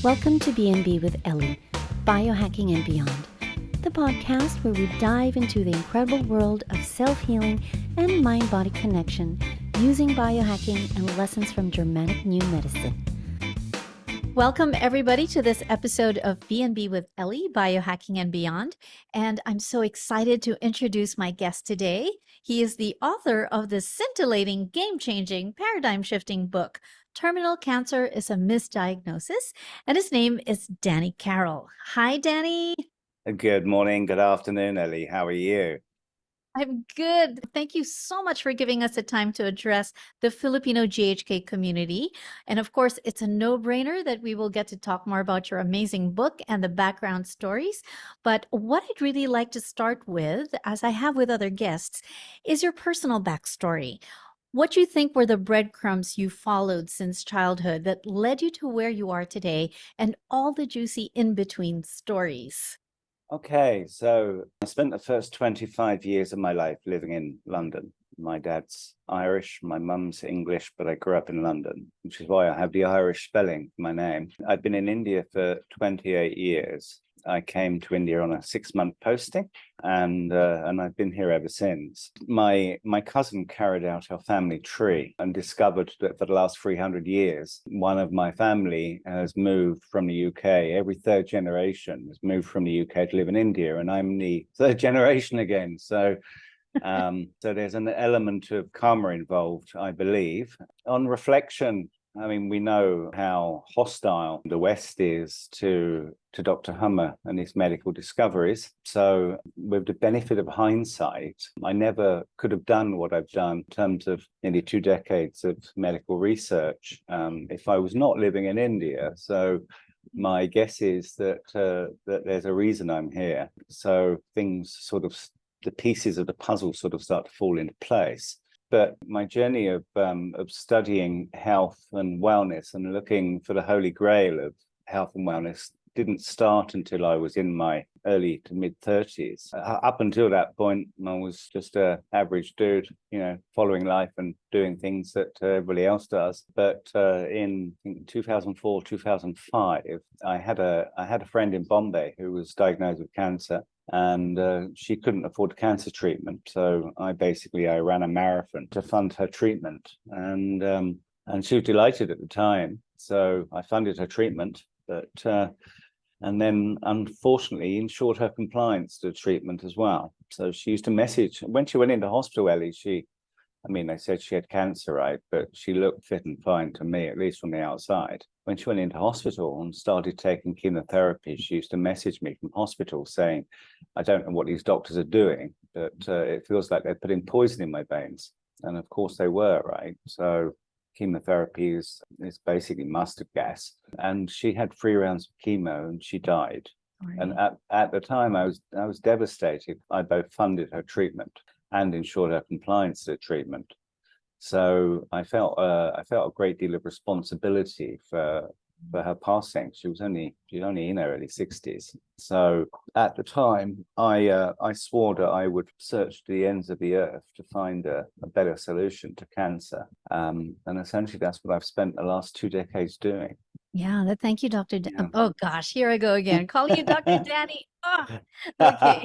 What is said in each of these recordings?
Welcome to B&B with Ellie, Biohacking and Beyond, the podcast where we dive into the incredible world of self-healing and mind-body connection using biohacking and lessons from Germanic New Medicine. Welcome everybody to this episode of B&B with Ellie, Biohacking and Beyond. And I'm so excited to introduce my guest today. He is the author of the scintillating, game-changing, paradigm-shifting book, Terminal Cancer is a Misdiagnosis, and his name is Danny Carroll. Hi, Danny. Good morning, good afternoon, Ellie. How are you? I'm good. Thank you so much for giving us the time to address the Filipino GHK community. And of course, it's a no-brainer that we will get to talk more about your amazing book and the background stories. But what I'd really like to start with, as I have with other guests, is your personal backstory. What do you think were the breadcrumbs you followed since childhood that led you to where you are today and all the juicy in-between stories? Okay, so I spent the first 25 years of my life living in London. My dad's Irish, my mum's English, but I grew up in London, which is why I have the Irish spelling for my name. I've been in India for 28 years. I came to India on a 6-month posting, and I've been here ever since. My cousin carried out our family tree and discovered that for the last 300 years, one of my family has moved from the UK. Every third generation has moved from the UK to live in India, and I'm the third generation again. So there's an element of karma involved, I believe. On reflection, I mean, we know how hostile the West is to Dr. Hummer and his medical discoveries. So with the benefit of hindsight, I never could have done what I've done in terms of nearly 2 decades of medical research if I was not living in India. So my guess is that there's a reason I'm here. So things sort of, the pieces of the puzzle sort of start to fall into place. But my journey of studying health and wellness and looking for the holy grail of health and wellness didn't start until I was in my early to mid 30s. Up until that point, I was just an average dude, following life and doing things that everybody else does. But in 2004, 2005, I had a friend in Bombay who was diagnosed with cancer. And she couldn't afford cancer treatment, so I ran a marathon to fund her treatment, and she was delighted at the time. So I funded her treatment, but and then unfortunately ensured her compliance to treatment as well. So she used to message when she went into hospital. Ellie, they said she had cancer, right? But she looked fit and fine to me, at least from the outside. When she went into hospital and started taking chemotherapy, she used to message me from hospital saying, I don't know what these doctors are doing, but it feels like they're putting poison in my veins. And of course they were, right? So chemotherapy is basically mustard gas. And she had 3 rounds of chemo and she died. Right. And at the time I was devastated. I both funded her treatment and ensured her compliance to the treatment. So I felt a great deal of responsibility for her passing. She was only in her early 60s. So at the time, I swore that I would search the ends of the earth to find a better solution to cancer. And essentially, that's what I've spent the last 2 decades doing. Yeah, thank you, Dr. Oh gosh, here I go again, calling you Dr. Danny. Oh, okay.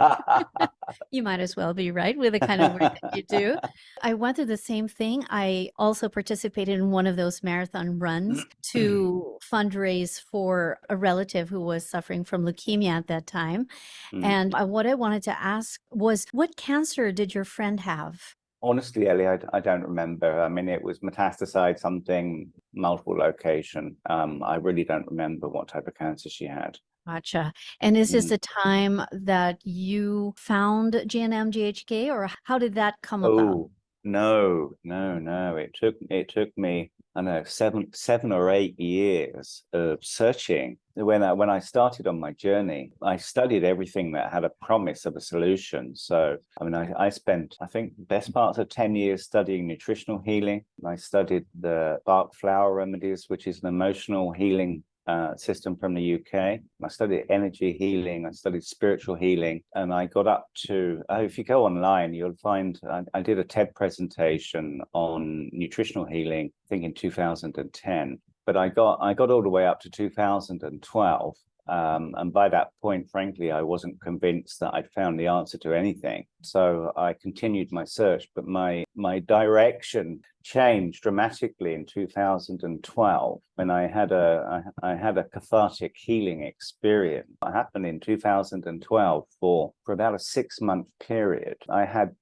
You might as well be, right, with the kind of work that you do. I went through the same thing. I also participated in one of those marathon runs to fundraise for a relative who was suffering from leukemia at that time. And what I wanted to ask was, what cancer did your friend have? Honestly, Ellie, I don't remember. I mean, it was metastasized something, multiple location. I really don't remember what type of cancer she had. Gotcha. And is this the time that you found GNM-GHK, or how did that come about? Oh, no. It took me, I don't know, 7 or 8 years of searching. When I started on my journey, I studied everything that had a promise of a solution. So, I spent, I think, the best parts of 10 years studying nutritional healing. I studied the Bach flower remedies, which is an emotional healing system from the UK. I studied energy healing, I studied spiritual healing, and I got up to, if you go online, you'll find, I did a TED presentation on nutritional healing, I think in 2010. but I got all the way up to 2012. And by that point, frankly, I wasn't convinced that I'd found the answer to anything. So I continued my search, but my direction changed dramatically in 2012 when I had a cathartic healing experience. What happened in 2012 for about a 6-month period? I had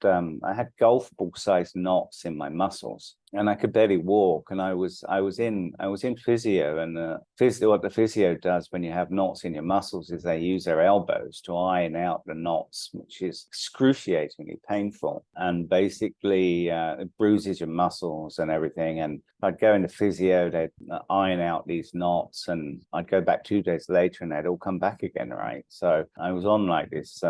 golf ball sized knots in my muscles, and I could barely walk. And I was in physio, and what the physio does when you have knots in your muscles is they use their elbows to iron out the knots, which is excruciatingly painful, and basically it bruises your muscles and everything. And I'd go into physio, they'd iron out these knots, and I'd go back 2 days later and they'd all come back again, right? So I was on like this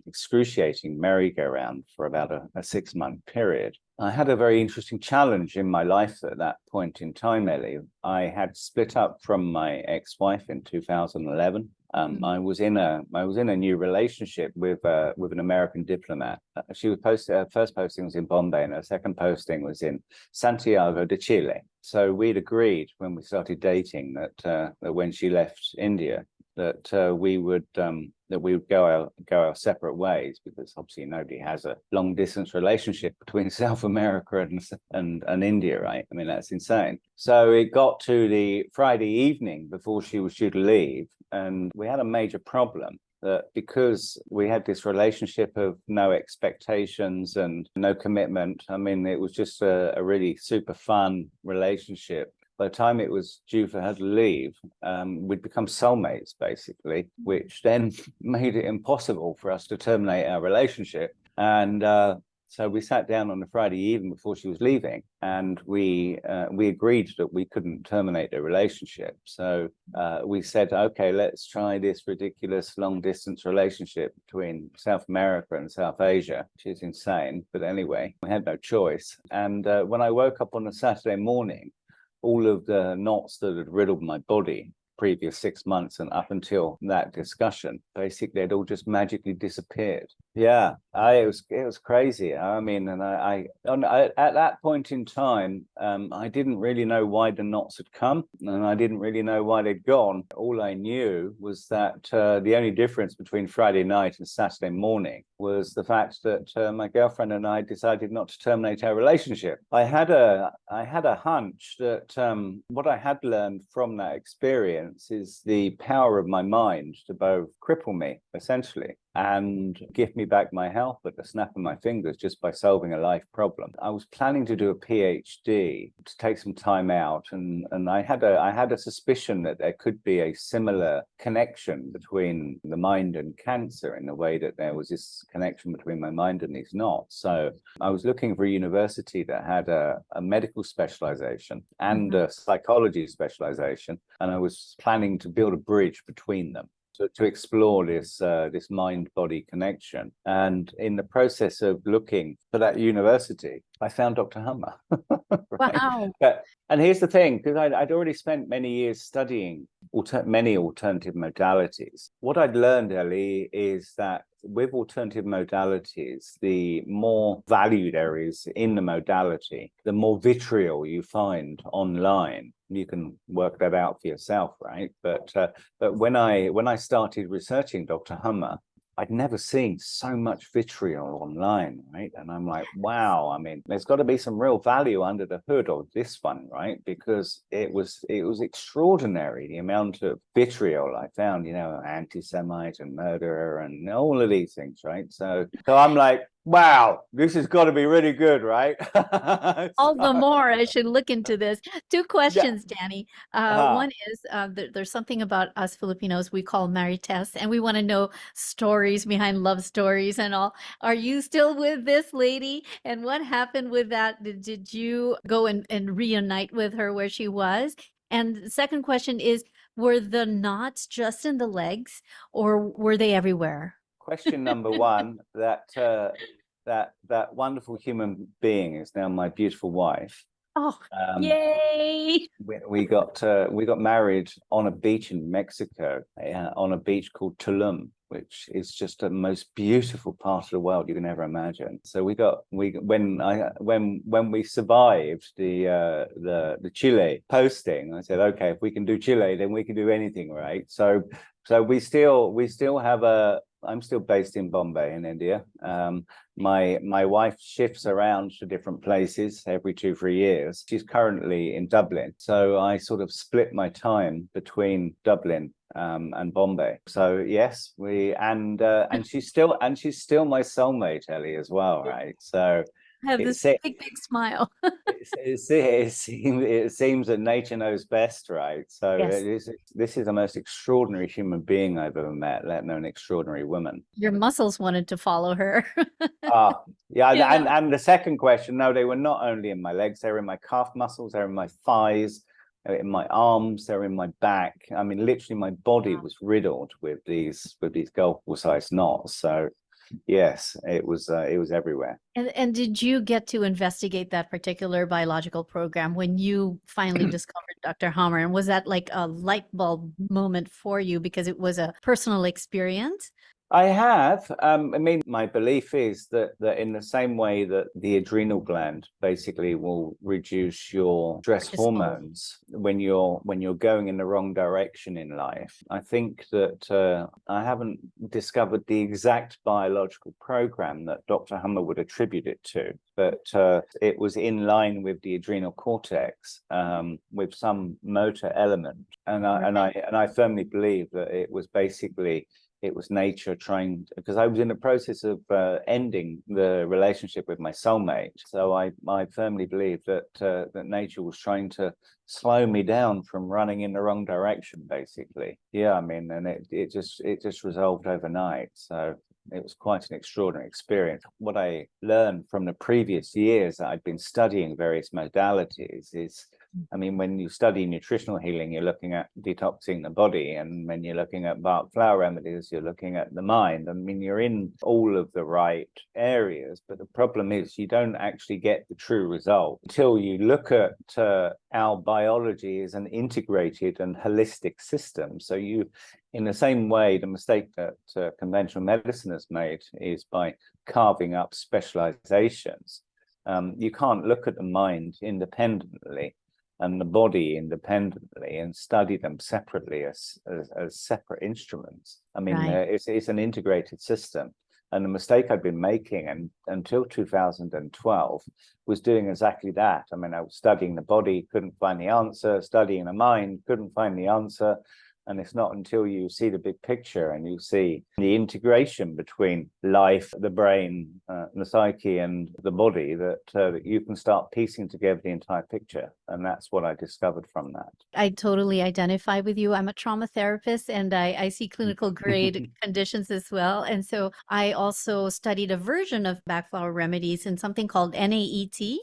excruciating merry-go-round for about a 6-month period. I had a very interesting challenge in my life at that point in time, Ellie. I had split up from my ex-wife in 2011. I was in a new relationship with an American diplomat. She was her first posting was in Bombay, and her second posting was in Santiago de Chile. So we'd agreed when we started dating that when she left India, that we would go our separate ways, because obviously nobody has a long distance relationship between South America and India, right? I mean, that's insane. So it got to the Friday evening before she was due to leave, and we had a major problem. That because we had this relationship of no expectations and no commitment, I mean, it was just a really super fun relationship. By the time it was due for her to leave, we'd become soulmates, basically, which then made it impossible for us to terminate our relationship. And so we sat down on the Friday evening before she was leaving, and we agreed that we couldn't terminate the relationship. So we said, okay, let's try this ridiculous long distance relationship between South America and South Asia, which is insane. But anyway, we had no choice. And when I woke up on a Saturday morning, all of the knots that had riddled my body previous 6 months and up until that discussion, basically they'd all just magically disappeared. Yeah, it was crazy. I mean, and I at that point in time, I didn't really know why the knots had come, and I didn't really know why they'd gone. All I knew was that the only difference between Friday night and Saturday morning was the fact that my girlfriend and I decided not to terminate our relationship. I had a hunch that what I had learned from that experience is the power of my mind to both cripple me, essentially, and give me back my health at the snap of my fingers just by solving a life problem. I was planning to do a PhD to take some time out, and I had a suspicion that there could be a similar connection between the mind and cancer, in the way that there was this connection between my mind and these knots. So I was looking for a university that had a medical specialization and a psychology specialization, and I was planning to build a bridge between them to explore this mind-body connection. And in the process of looking for that university, I found Dr. Hummer. Right? Wow. And here's the thing, because I'd already spent many years studying many alternative modalities. What I'd learned, Ellie, is that with alternative modalities, the more value there is in the modality, the more vitriol you find online. You can work that out for yourself, right? But when I started researching Dr. Hummer, I'd never seen so much vitriol online, right? And I'm like, wow, I mean, there's got to be some real value under the hood of this one, right? Because it was extraordinary, the amount of vitriol I found, anti-Semite and murderer and all of these things, right? So I'm like, wow, this has got to be really good, right? All the more I should look into this. Two questions, Yeah. Danny. One is there's something about us Filipinos we call marites, and we want to know stories behind love stories and all. Are you still with this lady? And what happened with that? Did you go and reunite with her where she was? And the second question is, were the knots just in the legs, or were they everywhere? Question number one, that wonderful human being is now my beautiful wife. Oh, yay! We got married on a beach in Mexico, on a beach called Tulum. which is just the most beautiful part of the world you can ever imagine. So when we survived the Chile posting, I said, okay, if we can do Chile, then we can do anything, right? So we still have I'm still based in Bombay in India. My wife shifts around to different places every 2-3 years. She's currently in Dublin, so I sort of split my time between Dublin and Bombay. So yes, and she's still my soulmate, Ellie, as well, right? So I have this big smile. it seems that nature knows best, right? So Yes. this is the most extraordinary human being I've ever met, let alone extraordinary woman. Your muscles wanted to follow her. Yeah, You know? and the second question, no, they were not only in my legs, they were in my calf muscles, they were in my thighs, they were in my arms, they were in my back. I mean, literally my body was riddled with these golf ball-sized knots. So yes, it was everywhere. And did you get to investigate that particular biological program when you finally discovered Dr. Hammer? And was that like a light bulb moment for you because it was a personal experience? I have. I mean, my belief is that in the same way that the adrenal gland basically will reduce your stress hormones when you're going in the wrong direction in life. I think that I haven't discovered the exact biological program that Dr. Hummer would attribute it to, but it was in line with the adrenal cortex, with some motor element, and I firmly believe that it was basically. It was nature trying, because I was in the process of ending the relationship with my soulmate. So I firmly believe that nature was trying to slow me down from running in the wrong direction, basically. Yeah, I mean, and it just resolved overnight. So it was quite an extraordinary experience. What I learned from the previous years that I'd been studying various modalities is, I mean, when you study nutritional healing, you're looking at detoxing the body. And when you're looking at embarked flower remedies, you're looking at the mind. I mean, you're in all of the right areas. But the problem is you don't actually get the true result until you look at our biology as an integrated and holistic system. So in the same way, the mistake that conventional medicine has made is by carving up specializations. You can't look at the mind independently and the body independently and study them separately as separate instruments. I mean, it's an integrated system. And the mistake I've been making until 2012 was doing exactly that. I mean, I was studying the body, couldn't find the answer, studying the mind, couldn't find the answer. And it's not until you see the big picture and you see the integration between life, the brain, the psyche, and the body that you can start piecing together the entire picture. And that's what I discovered from that. I totally identify with you. I'm a trauma therapist and I see clinical grade conditions as well. And so I also studied a version of backflower remedies in something called NAET,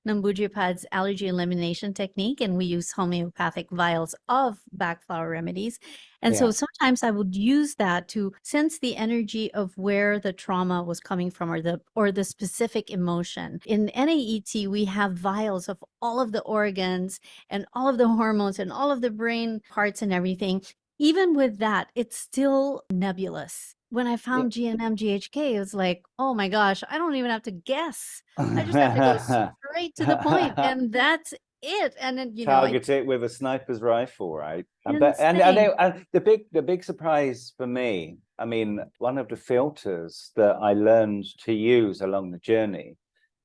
Nambujipad's allergy elimination technique, and we use homeopathic vials of backflower remedies. And so sometimes I would use that to sense the energy of where the trauma was coming from or the specific emotion. In NAET, we have vials of all of the organs and all of the hormones and all of the brain parts and everything. Even with that, it's still nebulous. When I found GNM GHK, it was like, oh my gosh, I don't even have to guess. I just have to go straight to the point, and that's it. And then target it with a sniper's rifle, right? And the big surprise for me, I mean, one of the filters that I learned to use along the journey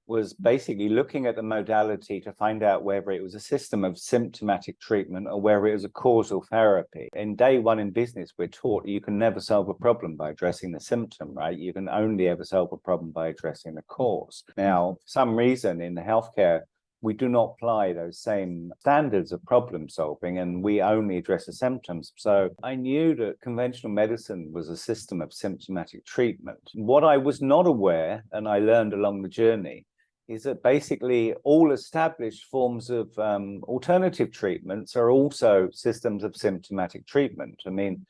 was basically looking at the modality to find out whether it was a system of symptomatic treatment or whether it was a causal therapy. In day one in business, we're taught you can never solve a problem by addressing the symptom, right? You can only ever solve a problem by addressing the cause. Now, for some reason in the healthcare, we do not apply those same standards of problem solving, and we only address the symptoms. So I knew that conventional medicine was a system of symptomatic treatment. What I was not aware, and I learned along the journey, is that basically all established forms of alternative treatments are also systems of symptomatic treatment. I mean,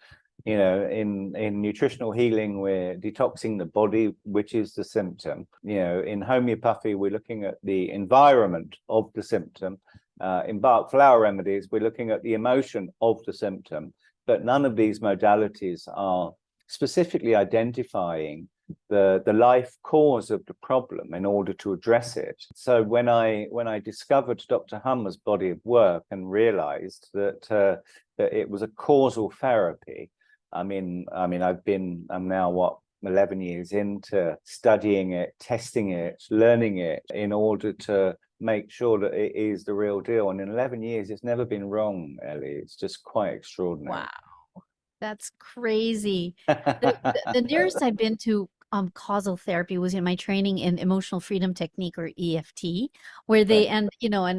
you know, in nutritional healing, we're detoxing the body, which is the symptom. You know, in homeopathy, we're looking at the environment of the symptom. In embarked flower remedies, we're looking at the emotion of the symptom. But none of these modalities are specifically identifying the life cause of the problem in order to address it. So when I discovered Dr. Hummer's body of work and realized that it was a causal therapy, I'm now 11 years into studying it, testing it, learning it in order to make sure that it is the real deal. And in 11 years, it's never been wrong, Ellie. It's just quite extraordinary. Wow, that's crazy. The nearest I've been to causal therapy was in my training in emotional freedom technique, or EFT, where they Okay.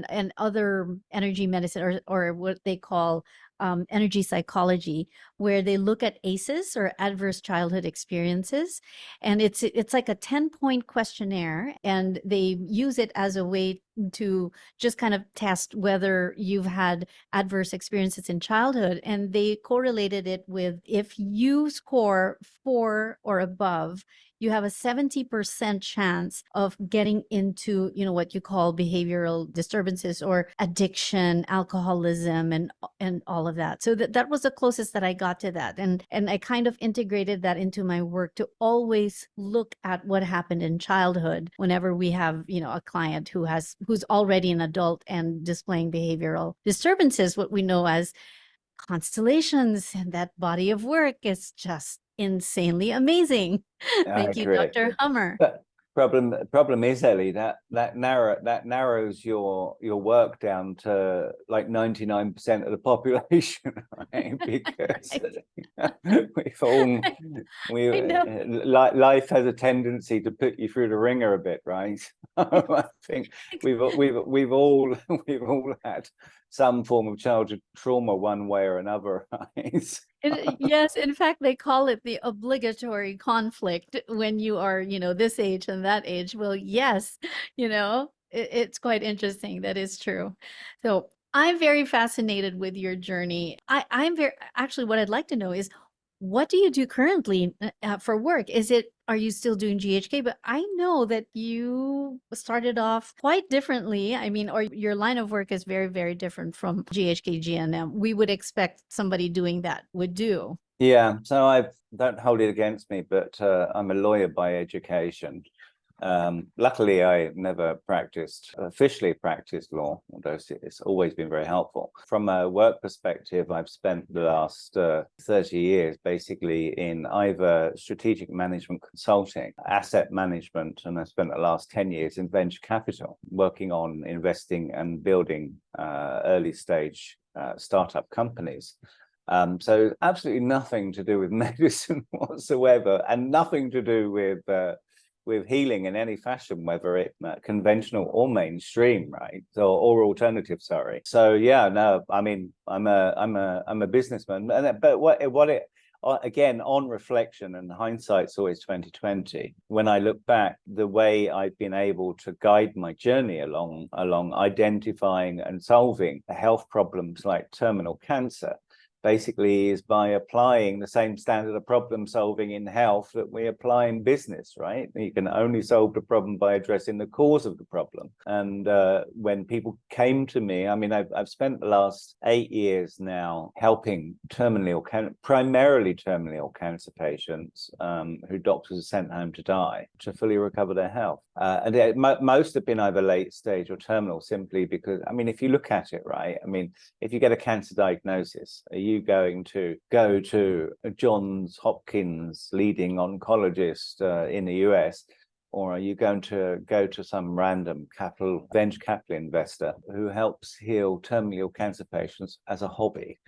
and other energy medicine, or what they call energy psychology, where they look at ACEs, or adverse childhood experiences, and it's like a 10-point questionnaire, and they use it as a way to just kind of test whether you've had adverse experiences in childhood. And they correlated it with, if you score 4 or above, you have a 70% chance of getting into, what you call behavioral disturbances, or addiction, alcoholism, and all of that. So that was the closest that I got to that. And I kind of integrated that into my work, to always look at what happened in childhood whenever we have, a client who's already an adult and displaying behavioral disturbances, what we know as constellations. And that body of work is just insanely amazing. I Thank you, agree. Dr. Hummer. But problem is, Ellie, that narrows your work down to like 99% of the population, right? Because we've all I know. life has a tendency to put you through the ringer a bit, right? I think we've all had some form of childhood trauma one way or another, right? Yes, in fact, they call it the obligatory conflict when you are, this age and that age. Well, yes, it's quite interesting. That is true. So I'm very fascinated with your journey. I'm very, actually, what I'd like to know is, what do you do currently for work? Are you still doing GHK? But I know that you started off quite differently. I mean, or your line of work is very, very different from GHK GNM. We would expect somebody doing that would do. Yeah, so I don't hold it against me, but I'm a lawyer by education. Luckily, I never officially practiced law, although it's always been very helpful. From a work perspective, I've spent the last 30 years basically in either strategic management consulting, asset management, and I spent the last 10 years in venture capital, working on investing and building early stage startup companies. So absolutely nothing to do with medicine whatsoever, and nothing to do with healing in any fashion, whether it conventional or mainstream, right? Or alternative, sorry. So yeah, no, I mean, I'm a businessman, but again, on reflection, and hindsight's always 2020. When I look back, the way I've been able to guide my journey along identifying and solving health problems like terminal cancer basically is by applying the same standard of problem solving in health that we apply in business, right? You can only solve the problem by addressing the cause of the problem. And when people came to me, I mean, I've spent the last 8 years now helping primarily terminal cancer patients who doctors are sent home to die, to fully recover their health. And most have been either late stage or terminal, simply because, I mean, if you look at it, right, I mean, if you get a cancer diagnosis, are you going to go to Johns Hopkins leading oncologist in the US, or are you going to go to some random venture capital investor who helps heal terminal cancer patients as a hobby?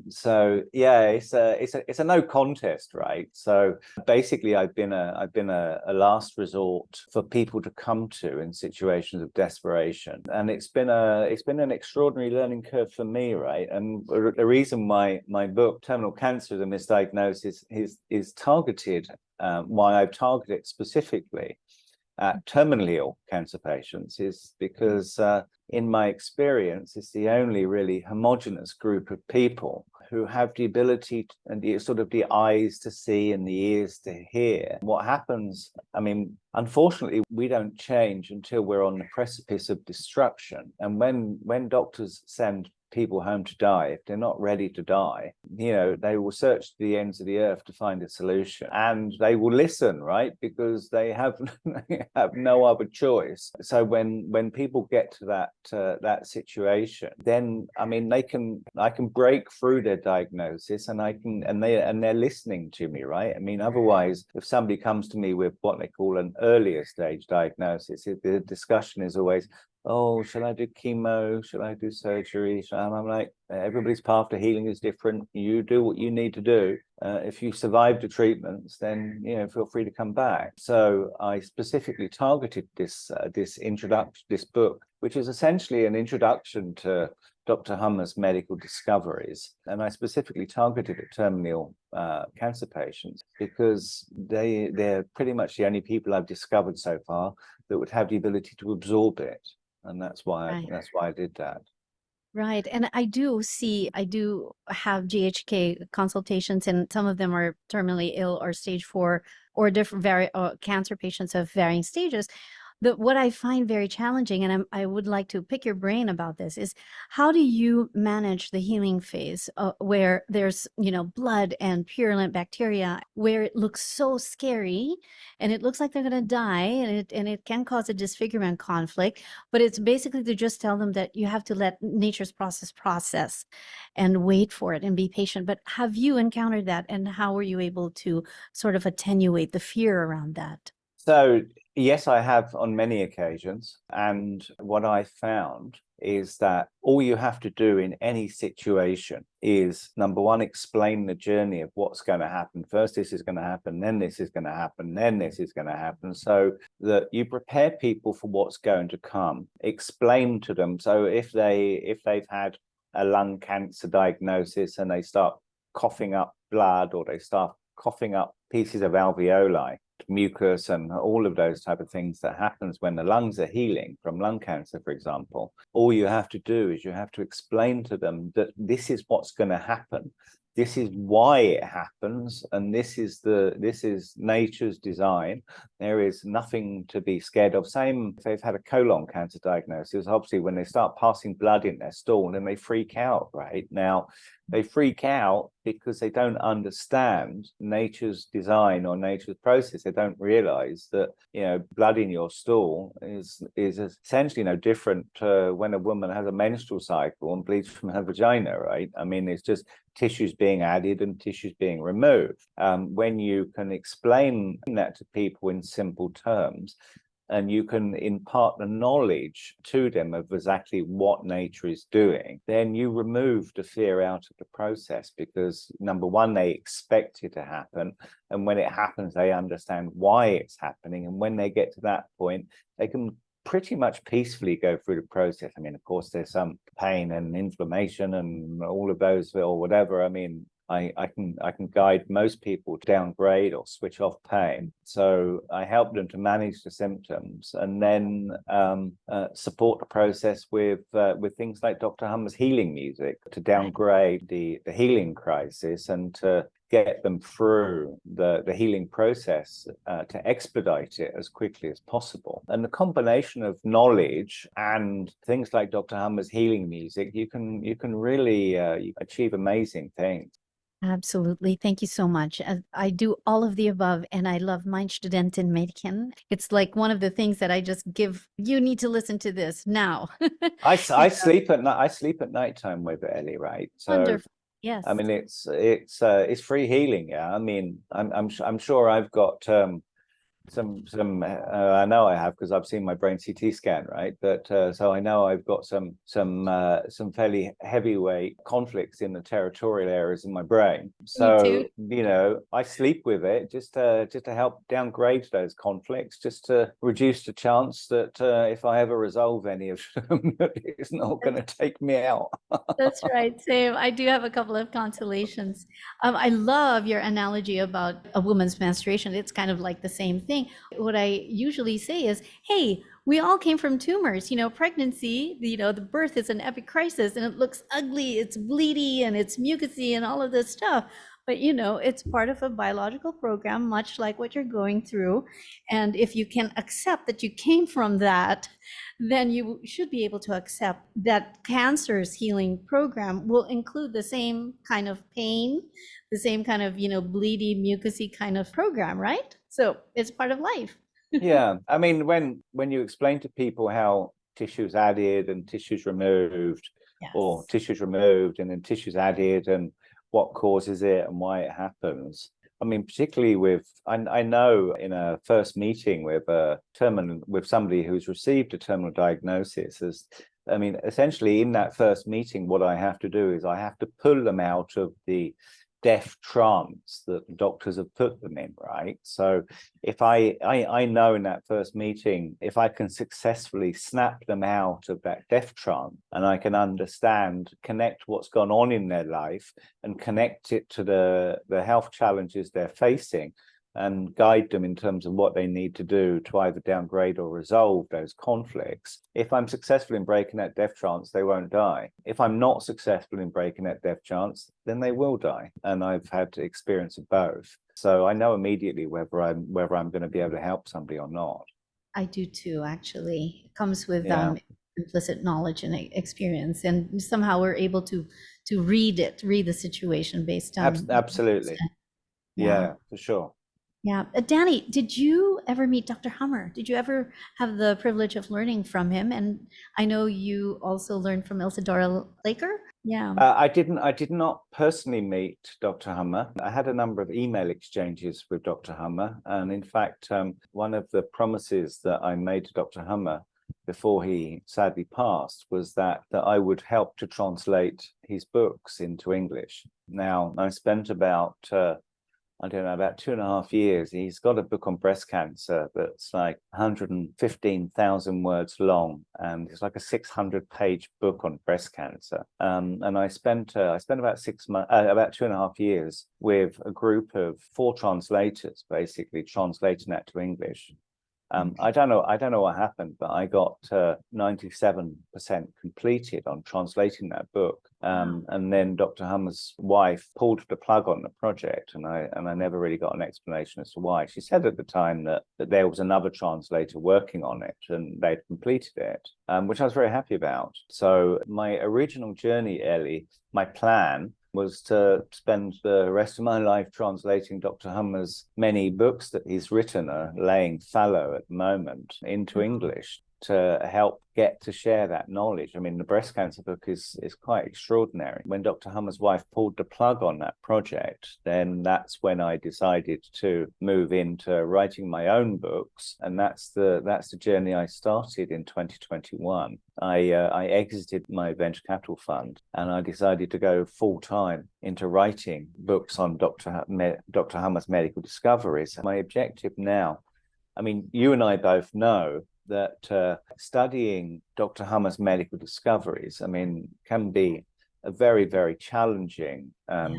So yeah, it's a no contest, right? So basically, I've been a last resort for people to come to in situations of desperation, and it's been an extraordinary learning curve for me, right? And the reason why my book Terminal Cancer: The Misdiagnosis is targeted, why I've targeted it specifically at terminally ill cancer patients, is because in my experience, it's the only really homogenous group of people who have the ability and the eyes to see and the ears to hear. What happens, I mean, unfortunately, we don't change until we're on the precipice of destruction. And when doctors send people home to die, if they're not ready to die, they will search the ends of the earth to find a solution, and they will listen, right? Because they have they have no other choice. So when people get to that situation, then I mean I can break through their diagnosis, and they're listening to me, right? I mean, otherwise, if somebody comes to me with what they call an earlier stage diagnosis, the discussion is always, oh, should I do chemo? Should I do surgery? I'm like, everybody's path to healing is different. You do what you need to do. If you survive the treatments, then feel free to come back. So I specifically targeted this introduction, this book, which is essentially an introduction to Dr. Hummer's medical discoveries, and I specifically targeted at terminal cancer patients because they're pretty much the only people I've discovered so far that would have the ability to absorb it. And that's why I did that. Right. And I do have GHK consultations, and some of them are terminally ill or stage 4 or different cancer patients of varying stages. What I find very challenging, and I would like to pick your brain about this, is how do you manage the healing phase where there's, blood and purulent bacteria, where it looks so scary and it looks like they're going to die, and it can cause a disfigurement conflict, but it's basically to just tell them that you have to let nature's process and wait for it and be patient. But have you encountered that, and how were you able to sort of attenuate the fear around that? So, yes, I have on many occasions. And what I found is that all you have to do in any situation is, number one, explain the journey of what's going to happen. First, this is going to happen, then this is going to happen, then this is going to happen, so that you prepare people for what's going to come. Explain to them. So if they've had a lung cancer diagnosis and they start coughing up blood, or they start coughing up pieces of alveoli, mucus, and all of those type of things that happens when the lungs are healing from lung cancer, for example, all you have to do is you have to explain to them that this is what's going to happen. This is why it happens, and this is nature's design. There is nothing to be scared of. Same if they've had a colon cancer diagnosis. Obviously, when they start passing blood in their stool, then they freak out, right? Now, they freak out because they don't understand nature's design or nature's process. They don't realize that blood in your stool is essentially no different to when a woman has a menstrual cycle and bleeds from her vagina, right? I mean, it's just tissues being added and tissues being removed. When you can explain that to people in simple terms, and you can impart the knowledge to them of exactly what nature is doing, then you remove the fear out of the process, because number one, they expect it to happen, and when it happens, they understand why it's happening, and when they get to that point, they can pretty much peacefully go through the process. I mean, of course, there's some pain and inflammation and all of those or whatever. I mean, I can guide most people to downgrade or switch off pain. So I help them to manage the symptoms, and then support the process with things like Dr. Hummer's healing music to downgrade the healing crisis and to get them through the healing process, to expedite it as quickly as possible. And the combination of knowledge and things like Dr. Hummer's healing music, you can really achieve amazing things. Absolutely. Thank you so much. I do all of the above, and I love Mein Studentin Mädchen. It's like one of the things that I just give, you need to listen to this now. I sleep at night. I sleep at nighttime with it, Ellie, right? So wonderful. Yes. I mean, it's free healing. Yeah. I mean, I'm sure I've got some I know I have, because I've seen my brain CT scan, right? But so I know I've got some fairly heavyweight conflicts in the territorial areas in my brain. So I sleep with it just to help downgrade those conflicts, just to reduce the chance that if I ever resolve any of them, it's not going to take me out. That's right. Same. I do have a couple of consolations. I love your analogy about a woman's menstruation. It's kind of like the same thing. What I usually say is, hey, we all came from tumors. Pregnancy, the birth is an epic crisis, and it looks ugly, it's bleedy, and it's mucousy and all of this stuff. But it's part of a biological program, much like what you're going through. And if you can accept that you came from that, then you should be able to accept that cancer's healing program will include the same kind of pain, the same kind of, bleedy, mucousy kind of program, right? So it's part of life. Yeah, I mean, when you explain to people how tissues added and tissues removed, or Yes. tissues removed and then tissues added, and what causes it and why it happens. I mean, particularly I know in a first meeting with somebody who's received a terminal diagnosis, essentially in that first meeting, what I have to do is I have to pull them out of the death trance that the doctors have put them in, right? So if I know in that first meeting, if I can successfully snap them out of that death trance and I can understand, connect what's gone on in their life and connect it to the health challenges they're facing, and guide them in terms of what they need to do to either downgrade or resolve those conflicts. If I'm successful in breaking that death trance, they won't die. If I'm not successful in breaking that death trance, then they will die. And I've had experience of both. So I know immediately whether I'm going to be able to help somebody or not. I do too, actually. It comes with Yeah. implicit knowledge and experience, and somehow we're able to read the situation based on. Absolutely. Yeah, for sure. Yeah. Danny, did you ever meet Dr. Hummer? Did you ever have the privilege of learning from him? And I know you also learned from Ilse-Dora Laker. Yeah. I did not personally meet Dr. Hummer. I had a number of email exchanges with Dr. Hummer. And in fact, one of the promises that I made to Dr. Hummer before he sadly passed was that I would help to translate his books into English. Now, I spent about 2.5 years. He's got a book on breast cancer that's like 115,000 words long, and it's like a 600-page book on breast cancer. And I spent about 6 months, about 2.5 years with a group of 4 translators, basically translating that to English. I don't know what happened, but I got 97% completed on translating that book. And then Dr. Hummer's wife pulled the plug on the project, and I never really got an explanation as to why. She said at the time that there was another translator working on it and they'd completed it, which I was very happy about. So my original journey, Ellie, my plan was to spend the rest of my life translating Dr. Hummer's many books that he's written, laying fallow at the moment, into English to help get to share that knowledge. I mean, the breast cancer book is quite extraordinary. When Dr. Hummer's wife pulled the plug on that project, then that's when I decided to move into writing my own books, and that's the journey I started in 2021. I exited my venture capital fund, and I decided to go full time into writing books on Dr. Hummer's medical discoveries. My objective now, I mean, you and I both know that studying Dr. Hummer's medical discoveries, I mean, can be a very, very challenging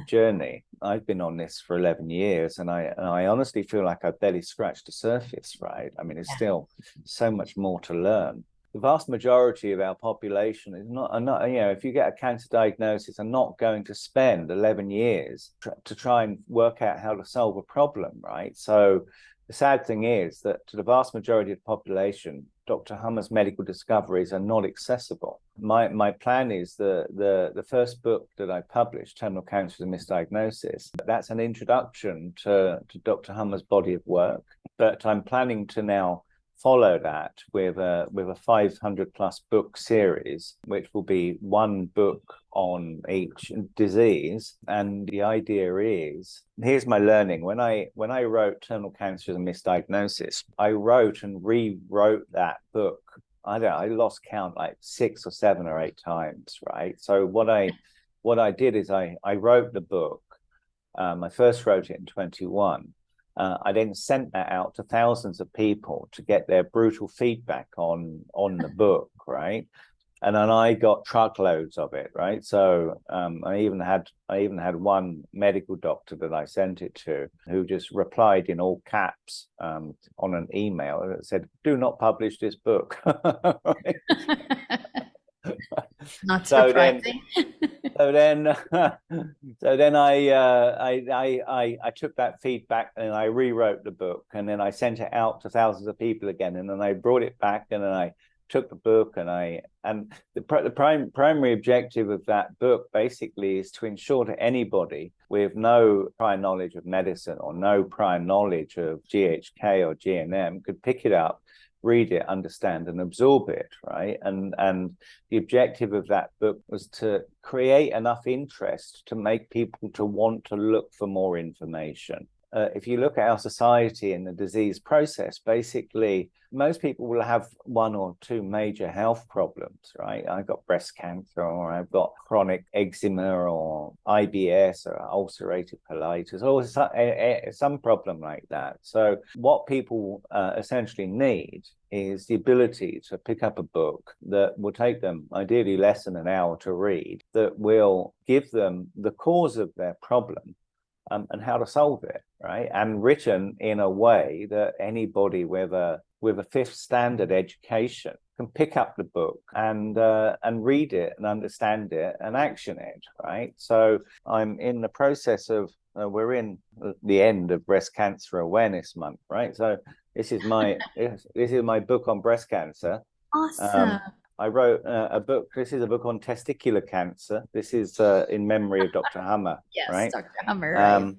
journey. I've been on this for 11 years, and I honestly feel like I've barely scratched the surface, right? I mean, it's still so much more to learn. The vast majority of our population is not, if you get a cancer diagnosis, are not going to spend 11 years to try and work out how to solve a problem, right? So the sad thing is that to the vast majority of the population, Dr. Hummer's medical discoveries are not accessible. My plan is the first book that I published, Terminal Cancer and Misdiagnosis, that's an introduction to Dr. Hummer's body of work. But I'm planning to now follow that with a 500+ book series, which will be one book on each disease. And the idea is, here's my learning. When I wrote Terminal Cancer and Misdiagnosis, I wrote and rewrote that book. I lost count like 6 or 7 or 8 times, right? So what I did is I wrote the book. I first wrote it in 21. I then sent that out to thousands of people to get their brutal feedback on the book, right? And then I got truckloads of it, right? So I even had one medical doctor that I sent it to who just replied in all caps on an email that said, "Do not publish this book." Not surprising. So then, I took that feedback and I rewrote the book, and then I sent it out to thousands of people again, and then I brought it back, and then I took the book, and the primary objective of that book basically is to ensure that anybody with no prior knowledge of medicine or no prior knowledge of GHK or GNM could pick it up, read it, understand, and absorb it, right? And the objective of that book was to create enough interest to make people to want to look for more information. If you look at our society and the disease process, basically, most people will have one or two major health problems, right? I've got breast cancer, or I've got chronic eczema, or IBS, or ulcerative colitis, or some problem like that. So what people essentially need is the ability to pick up a book that will take them ideally less than an hour to read, that will give them the cause of their problem, and how to solve it, right? And written in a way that anybody with a fifth standard education can pick up the book and read it and understand it and action it, right? So I'm in the process of we're in the end of Breast Cancer Awareness Month, right? So this is my book on breast cancer. Awesome. I wrote a book. This is a book on testicular cancer. This is in memory of Dr. Hummer, Yes, right? Dr. Hummer, right?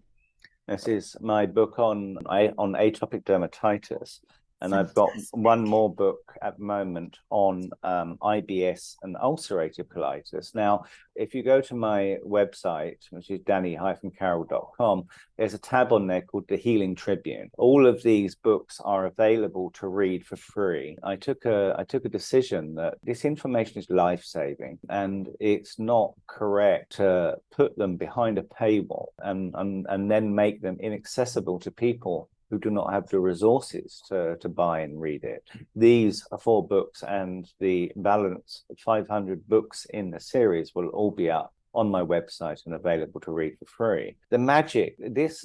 This is my book on atopic dermatitis. And I've got one more book at the moment on IBS and ulcerative colitis. Now, if you go to my website, which is danny-carroll.com, there's a tab on there called The Healing Tribune. All of these books are available to read for free. I took a decision that this information is life-saving, and it's not correct to put them behind a paywall and then make them inaccessible to people who do not have the resources to buy and read it. These 4 books and the balance 500 books in the series will all be up on my website and available to read for free. The magic, this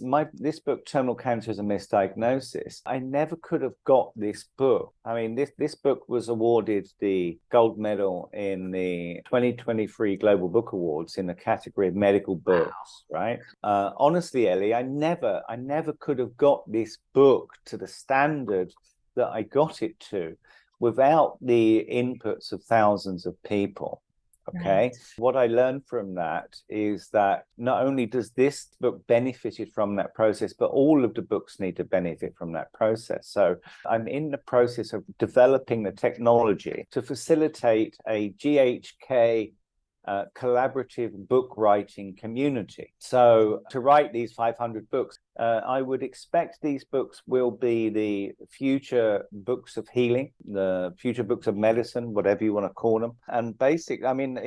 book, Terminal Cancer is a Misdiagnosis, I never could have got this book. I mean, this book was awarded the gold medal in the 2023 Global Book Awards in the category of medical books, right? Honestly, Ellie, I never could have got this book to the standard that I got it to without the inputs of thousands of people. Okay. Right. What I learned from that is that not only does this book benefited from that process, but all of the books need to benefit from that process. So I'm in the process of developing the technology to facilitate a GHK collaborative book writing community. So to write these 500 books, I would expect these books will be the future books of healing, the future books of medicine, whatever you want to call them. And basically, I mean,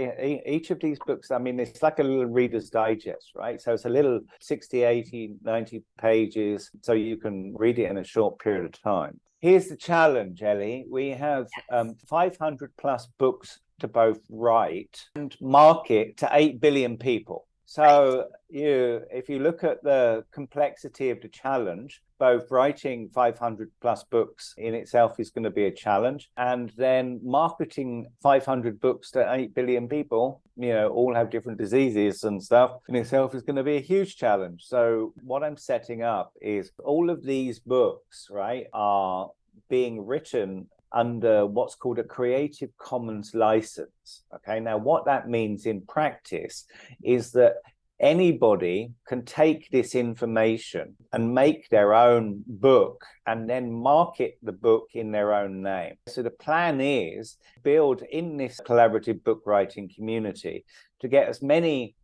each of these books, I mean, it's like a little Reader's Digest, right? So it's a little 60, 80, 90 pages, so you can read it in a short period of time. Here's the challenge, Ellie. We have 500 plus books to both write and market to 8 billion people. So if you look at the complexity of the challenge, both writing 500 plus books in itself is going to be a challenge, and then marketing 500 books to 8 billion people, all have different diseases and stuff, in itself is going to be a huge challenge. So what I'm setting up is all of these books, right, are being written under what's called a Creative Commons license. Okay, now what that means in practice is that anybody can take this information and make their own book and then market the book in their own name. So the plan is build in this collaborative book writing community to get as many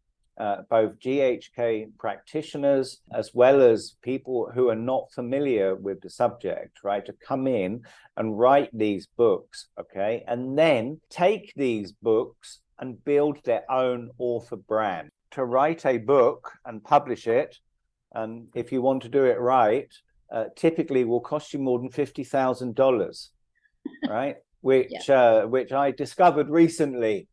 both GHK practitioners as well as people who are not familiar with the subject, right, to come in and write these books, okay, and then take these books and build their own author brand. To write a book and publish it, and if you want to do it right, typically will cost you more than $50,000, right? Which I discovered recently.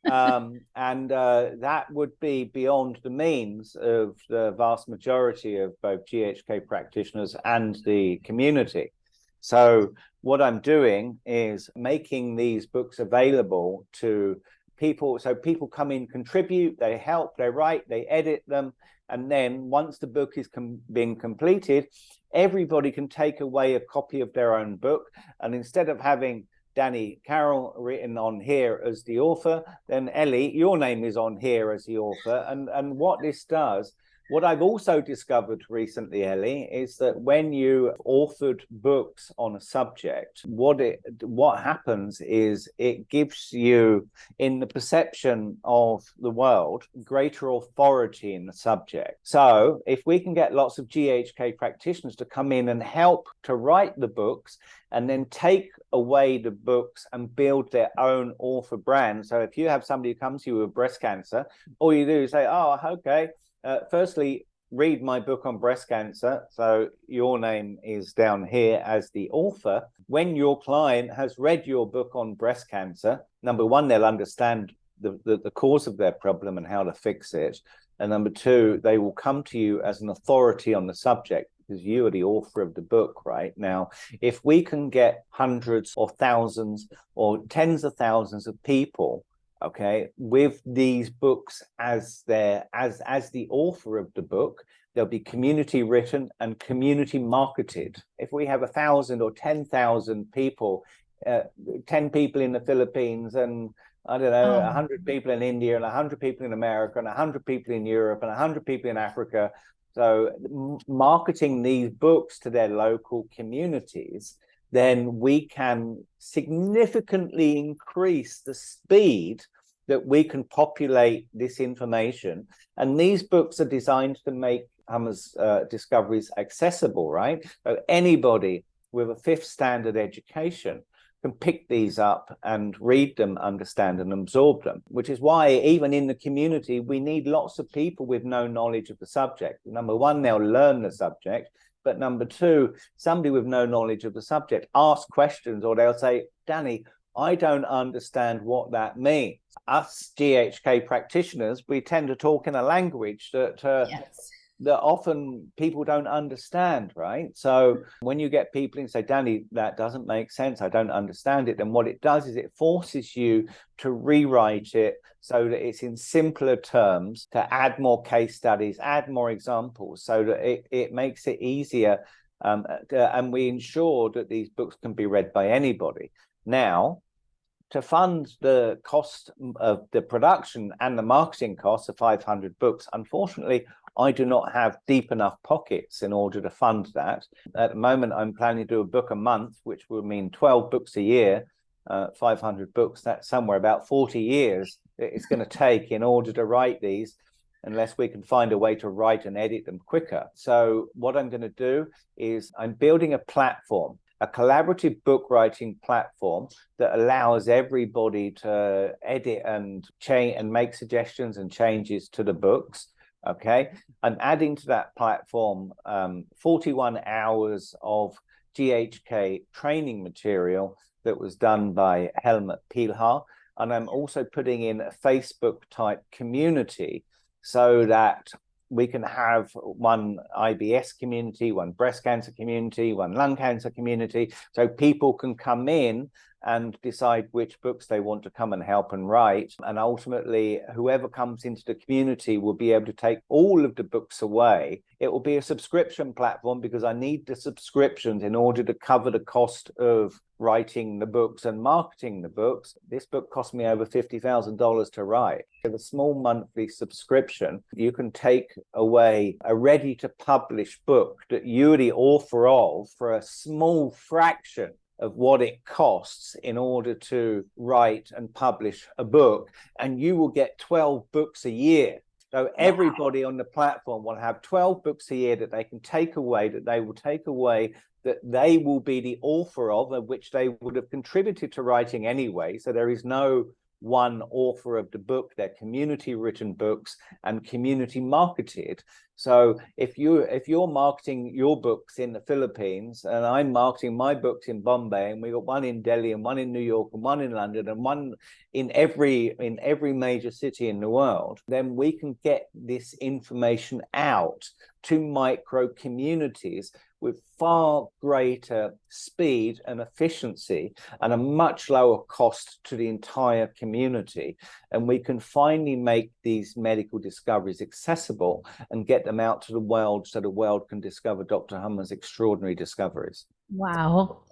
And that would be beyond the means of the vast majority of both GHK practitioners and the community. So what I'm doing is making these books available to people come in, contribute, they help, they write, they edit them, and then once the book is being completed, everybody can take away a copy of their own book, and instead of having Danny Carroll written on here as the author, then Ellie, your name is on here as the author. And what this does, what I've also discovered recently, Ellie, is that when you authored books on a subject, what happens is it gives you, in the perception of the world, greater authority in the subject. So if we can get lots of GHK practitioners to come in and help to write the books, and then take away the books and build their own author brand. So if you have somebody who comes to you with breast cancer, all you do is say, oh, okay, firstly, read my book on breast cancer. So your name is down here as the author. When your client has read your book on breast cancer, number one, they'll understand the cause of their problem and how to fix it. And number two, they will come to you as an authority on the subject, because you are the author of the book. Right now, if we can get hundreds or thousands or tens of thousands of people, okay, with these books as the author of the book, there'll be community written and community marketed. If we have 1,000 or 10,000 people, 10 people in the Philippines, and I don't know, 100 people in India, and 100 people in America, and 100 people in Europe, and 100 people in Africa. So marketing these books to their local communities, then we can significantly increase the speed that we can populate this information. And these books are designed to make Hummer's discoveries accessible, right? So anybody with a 5th standard education can pick these up and read them, understand and absorb them, which is why even in the community, we need lots of people with no knowledge of the subject. Number one, they'll learn the subject, but number two, somebody with no knowledge of the subject asks questions, or they'll say, Danny, I don't understand what that means. Us GHK practitioners, we tend to talk in a language that that often people don't understand, right? So when you get people and say, Danny, that doesn't make sense, I don't understand it, then what it does is it forces you to rewrite it so that it's in simpler terms, to add more case studies, add more examples, so that it makes it easier. And we ensure that these books can be read by anybody. Now, to fund the cost of the production and the marketing costs of 500 books, unfortunately, I do not have deep enough pockets in order to fund that. At the moment, I'm planning to do a book a month, which will mean 12 books a year, 500 books. That's somewhere about 40 years it's going to take in order to write these, unless we can find a way to write and edit them quicker. So what I'm going to do is I'm building a platform, a collaborative book writing platform that allows everybody to edit and change and make suggestions and changes to the books. Okay, I'm adding to that platform 41 hours of GHK training material that was done by Helmut Pilhar. And I'm also putting in a Facebook type community so that we can have one IBS community, one breast cancer community, one lung cancer community. So people can come in and decide which books they want to come and help and write. And ultimately, whoever comes into the community will be able to take all of the books away. It will be a subscription platform, because I need the subscriptions in order to cover the cost of writing the books and marketing the books. This book cost me over $50,000 to write. With a small monthly subscription, you can take away a ready-to-publish book that you're the author of for a small fraction of what it costs in order to write and publish a book, and you will get 12 books a year. So everybody on the platform will have 12 books a year that they can take away, that they will be the author of which they would have contributed to writing anyway. So there is no one author of the book. They're community written books and community marketed. So if you're marketing your books in the Philippines, and I'm marketing my books in Bombay, and we got one in Delhi and one in New York and one in London and one in every major city in the world, then we can get this information out to micro communities with far greater speed and efficiency and a much lower cost to the entire community. And we can finally make these medical discoveries accessible and get them out to the world so the world can discover Dr. Hummer's extraordinary discoveries. Wow.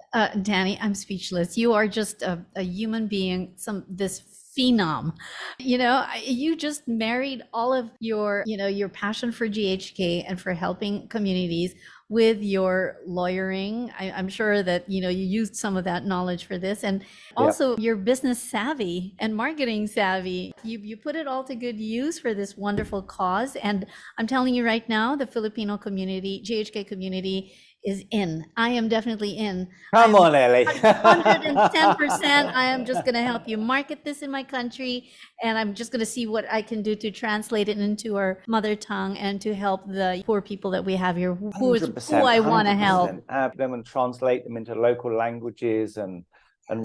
Danny, I'm speechless. You are just a human being, this phenom. You just married all of your passion for GHK and for helping communities with your lawyering. I'm sure that, you used some of that knowledge for this, and also your business savvy and marketing savvy. You put it all to good use for this wonderful cause. And I'm telling you right now, the Filipino community, GHK community, is in. I am definitely in. Come on, Ellie. 110%. I am just going to help you market this in my country, and I'm just going to see what I can do to translate it into our mother tongue and to help the poor people that we have here, who I want to help. Have them and translate them into local languages and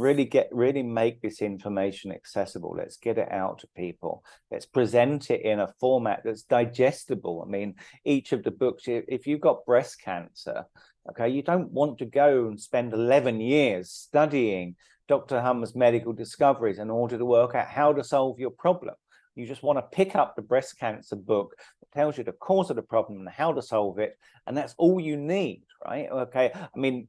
really make this information accessible. Let's get it out to people. Let's present it in a format that's digestible. I mean, each of the books, if you've got breast cancer, okay, you don't want to go and spend 11 years studying Dr. Hummer's medical discoveries in order to work out how to solve your problem. You just want to pick up the breast cancer book that tells you the cause of the problem and how to solve it. And that's all you need, right? Okay. I mean,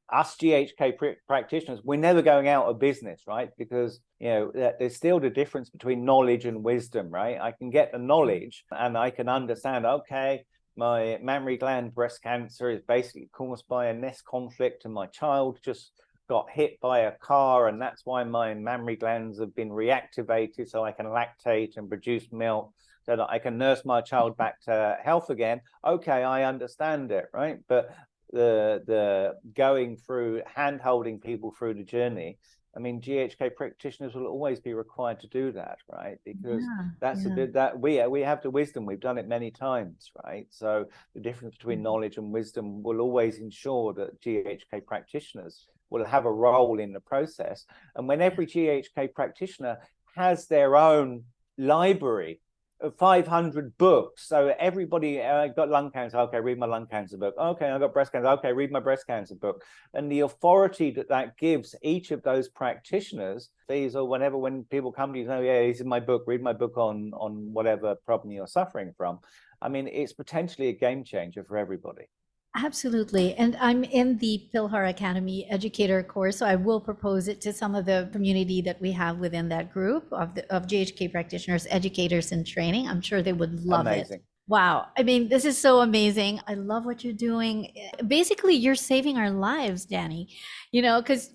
us GHK practitioners, we're never going out of business, right? Because, there's still the difference between knowledge and wisdom, right? I can get the knowledge and I can understand, okay, my mammary gland breast cancer is basically caused by a nest conflict and my child just got hit by a car, and that's why my mammary glands have been reactivated so I can lactate and produce milk so that I can nurse my child back to health again. Okay, I understand it, right? But the going through, hand-holding people through the journey, I mean, GHK practitioners will always be required to do that, right? Because that's a bit that we have the wisdom. We've done it many times, right? So the difference between knowledge and wisdom will always ensure that GHK practitioners will have a role in the process. And when every GHK practitioner has their own library of 500 books, so everybody got lung cancer, okay, read my lung cancer book. Okay, I got breast cancer, okay, read my breast cancer book. And the authority that gives each of those practitioners, these or whenever, when people come to you, oh yeah, this is my book, read my book on whatever problem you're suffering from. I mean, it's potentially a game changer for everybody. Absolutely. And I'm in the Pilhar Academy educator course, so I will propose it to some of the community that we have within that group of GHK practitioners, educators in training. I'm sure they would love it. Wow. I mean, this is so amazing. I love what you're doing. Basically, you're saving our lives, Danny, because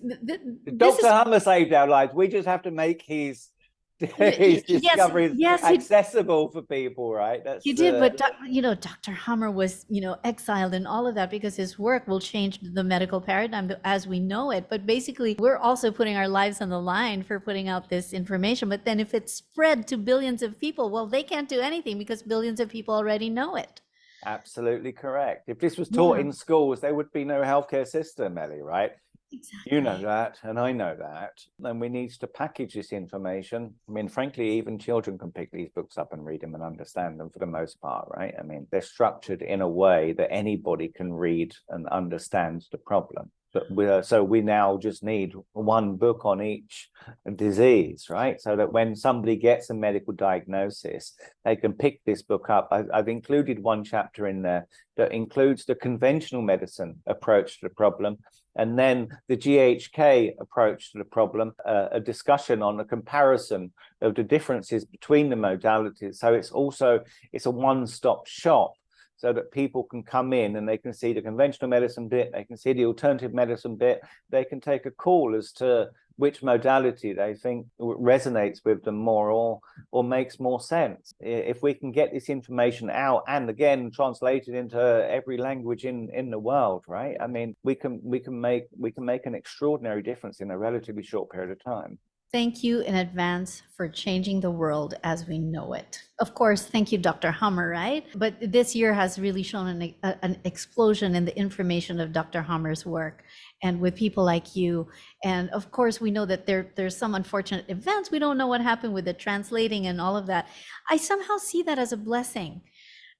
Dr. Hummer saved our lives. We just have to make his discoveries accessible for people, right? He did, but Dr. Hummer was, exiled and all of that because his work will change the medical paradigm as we know it. But basically, we're also putting our lives on the line for putting out this information. But then if it's spread to billions of people, well, they can't do anything because billions of people already know it. Absolutely correct. If this was taught in schools, there would be no healthcare system, Ellie, right? Exactly. You know that, and I know that. And we need to package this information. I mean, frankly, even children can pick these books up and read them and understand them for the most part, right? I mean, they're structured in a way that anybody can read and understand the problem. But so we now just need one book on each disease, right? So that when somebody gets a medical diagnosis, they can pick this book up. I've included one chapter in there that includes the conventional medicine approach to the problem, and then the GHK approach to the problem, a discussion on a comparison of the differences between the modalities. So it's a one-stop shop, so that people can come in and they can see the conventional medicine bit, they can see the alternative medicine bit, they can take a call as to which modality they think resonates with them more or makes more sense. If we can get this information out and again translated into every language in the world, right? I mean, we can make an extraordinary difference in a relatively short period of time. Thank you in advance for changing the world as we know it. Of course, thank you, Dr. Hummer, right? But this year has really shown an explosion in the information of Dr. Hummer's work, and with people like you. And of course, we know that there's some unfortunate events. We don't know what happened with the translating and all of that. I somehow see that as a blessing,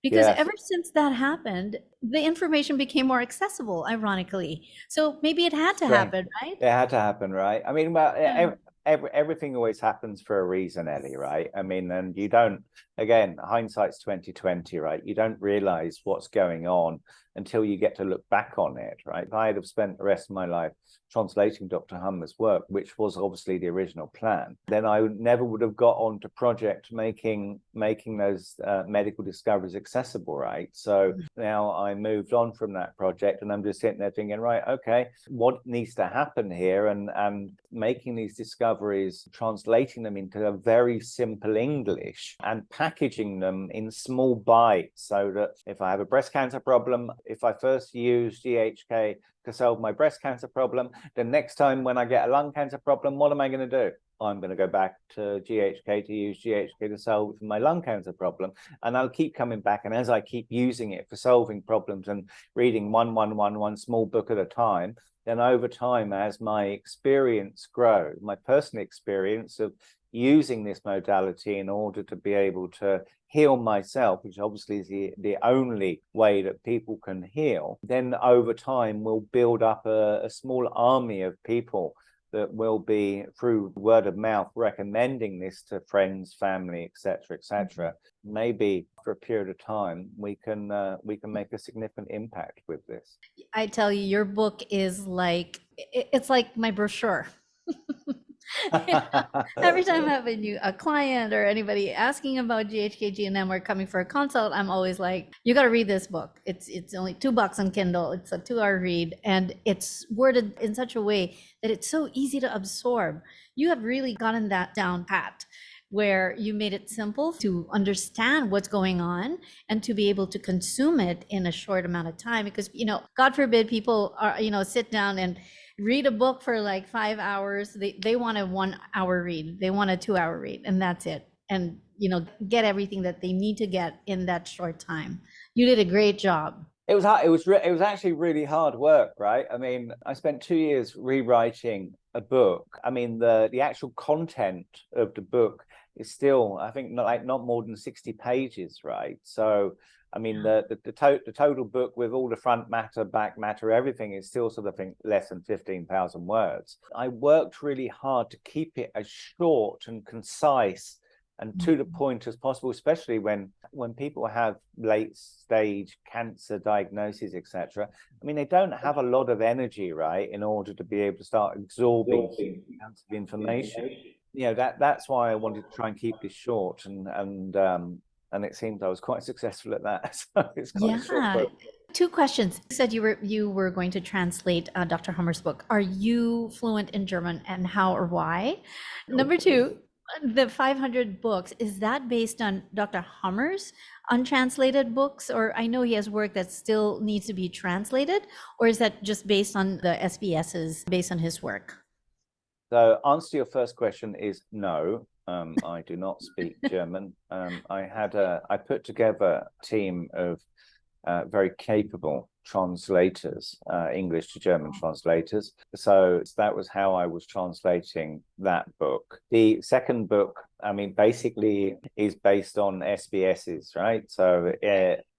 Because Yes, ever since that happened, the information became more accessible, ironically. So maybe it had to strange. happen, right? It had to happen, right? I mean, well, Yeah. everything always happens for a reason, Ellie, right? I mean, and you don't, again, hindsight's 2020, right? You don't realize what's going on until you get to look back on it, right? If I had have spent the rest of my life translating Dr. Hummer's work, which was obviously the original plan, then I never would have got on to project making those medical discoveries accessible, right? So now I moved on from that project, and I'm just sitting there thinking, right, okay, what needs to happen here, and making these discoveries, translating them into a very simple English and packaging them in small bites, so that if I have a breast cancer problem, if I first use GHK to solve my breast cancer problem, the next time when I get a lung cancer problem, what am I going to do? I'm going to go back to GHK to use GHK to solve my lung cancer problem. And I'll keep coming back. And as I keep using it for solving problems and reading one small book at a time, then over time, as my experience grows, my personal experience of using this modality in order to be able to heal myself, which obviously is the only way that people can heal, then over time we'll build up a small army of people that will be, through word of mouth, recommending this to friends, family, etc. Maybe for a period of time we can make a significant impact with this. I tell you, your book is like, it's like my brochure. Every time I have a client or anybody asking about GHKG and then we're coming for a consult, I'm always like, you got to read this book. It's only $2 on Kindle. It's a 2-hour read, and it's worded in such a way that it's so easy to absorb. You have really gotten that down pat, where you made it simple to understand what's going on and to be able to consume it in a short amount of time. Because, God forbid people are, sit down and read a book for like 5 hours. They want a 1-hour read. They want a 2-hour read, and that's it. And, get everything that they need to get in that short time. You did a great job. It was hard. It was actually really hard work, right? I mean, I spent 2 years rewriting a book. I mean, the actual content of the book is still, I think, not more than 60 pages, right? So, I mean, the total book with all the front matter, back matter, everything is still sort of, I think, less than 15,000 words. I worked really hard to keep it as short and concise and to the point as possible, especially when people have late stage cancer diagnoses, etc. I mean, they don't have a lot of energy, right, in order to be able to start absorbing amounts of information. That's why I wanted to try and keep this short, and it seems I was quite successful at that. So it's quite a short book. 2 questions. You said you were going to translate Dr. Hummer's book. Are you fluent in German, and how or why? Number 2, the 500 books, is that based on Dr. Hummer's untranslated books? Or I know he has work that still needs to be translated, or is that just based on the SBS's, based on his work? So answer to your first question is no. I do not speak German. I put together a team of very capable translators, English to German translators. So that was how I was translating that book. The second book, I mean, basically is based on SBSs, right? So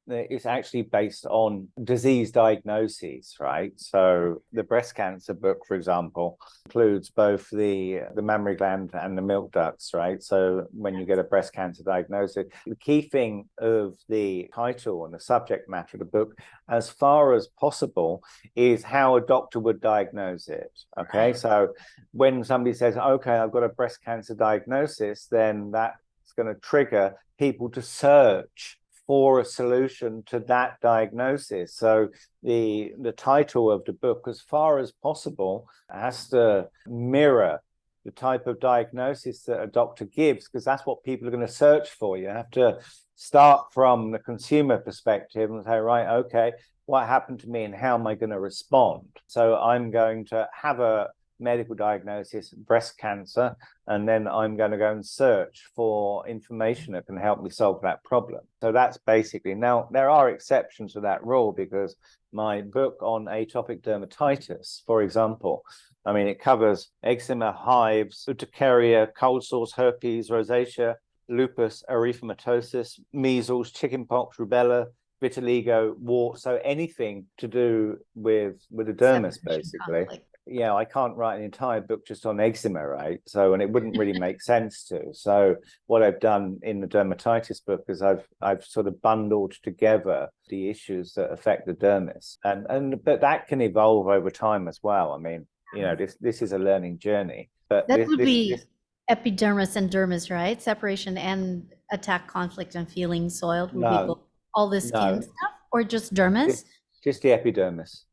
it's actually based on disease diagnoses, right? So the breast cancer book, for example, includes both the mammary gland and the milk ducts, right? So when you get a breast cancer diagnosis, the key thing of the title and the subject matter of the book, as far as possible, is how a doctor would diagnose it. Okay, so when somebody says, okay, I've got a breast cancer diagnosis, then that's going to trigger people to search for a solution to that diagnosis. So the title of the book, as far as possible, has to mirror the type of diagnosis that a doctor gives, because that's what people are going to search for. You have to start from the consumer perspective and say, right, okay, what happened to me and how am I going to respond? So I'm going to have a medical diagnosis, breast cancer, and then I'm going to go and search for information that can help me solve that problem. So that's basically, now there are exceptions to that rule, because my book on atopic dermatitis, for example, I mean, it covers eczema, hives, urticaria, cold sores, herpes, rosacea, lupus erythematosus, measles, chickenpox, rubella, vitiligo, wart. So anything to do with the dermis, Separation basically. conflict. Yeah, I can't write an entire book just on eczema, right? So, and it wouldn't really make sense to. So, what I've done in the dermatitis book is I've sort of bundled together the issues that affect the dermis, and but that can evolve over time as well. I mean, you know, this is a learning journey, but That this would this be this epidermis and dermis, right? Separation and attack, conflict, and feeling soiled would be no both all the skin no stuff, or just dermis? just, just the epidermis.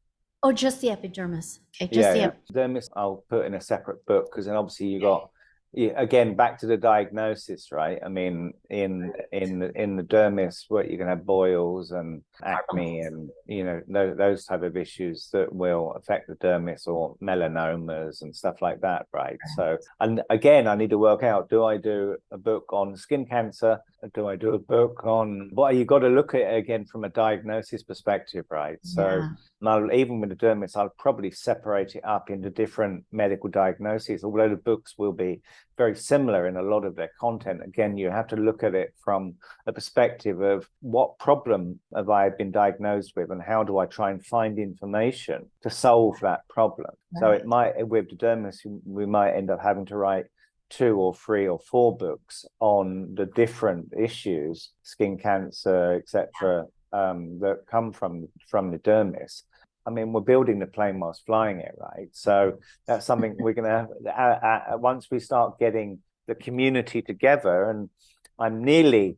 Oh, just the epidermis. Okay, just Yeah, the yeah. Dermis, I'll put in a separate book because then obviously you got, yeah, again back to the diagnosis, right? I mean, in the dermis, what you're gonna have boils and acne, carbon. and you know those type of issues that will affect the dermis, or melanomas and stuff like that, right? So, and again, I need to work out: do I do a book on skin cancer? Do I do a book on what? You got to look at it again from a diagnosis perspective, right? So. Yeah. And even with the dermis, I'll probably separate it up into different medical diagnoses, although the books will be very similar in a lot of their content. Again, you have to look at it from a perspective of what problem have I been diagnosed with, and how do I try and find information to solve that problem. So it might, with the dermis, we might end up having to write 2 or 3 or 4 books on the different issues, skin cancer, etc., that come from the dermis. I mean, we're building the plane whilst flying it, right? So that's something we're going to have once we start getting the community together. And I've nearly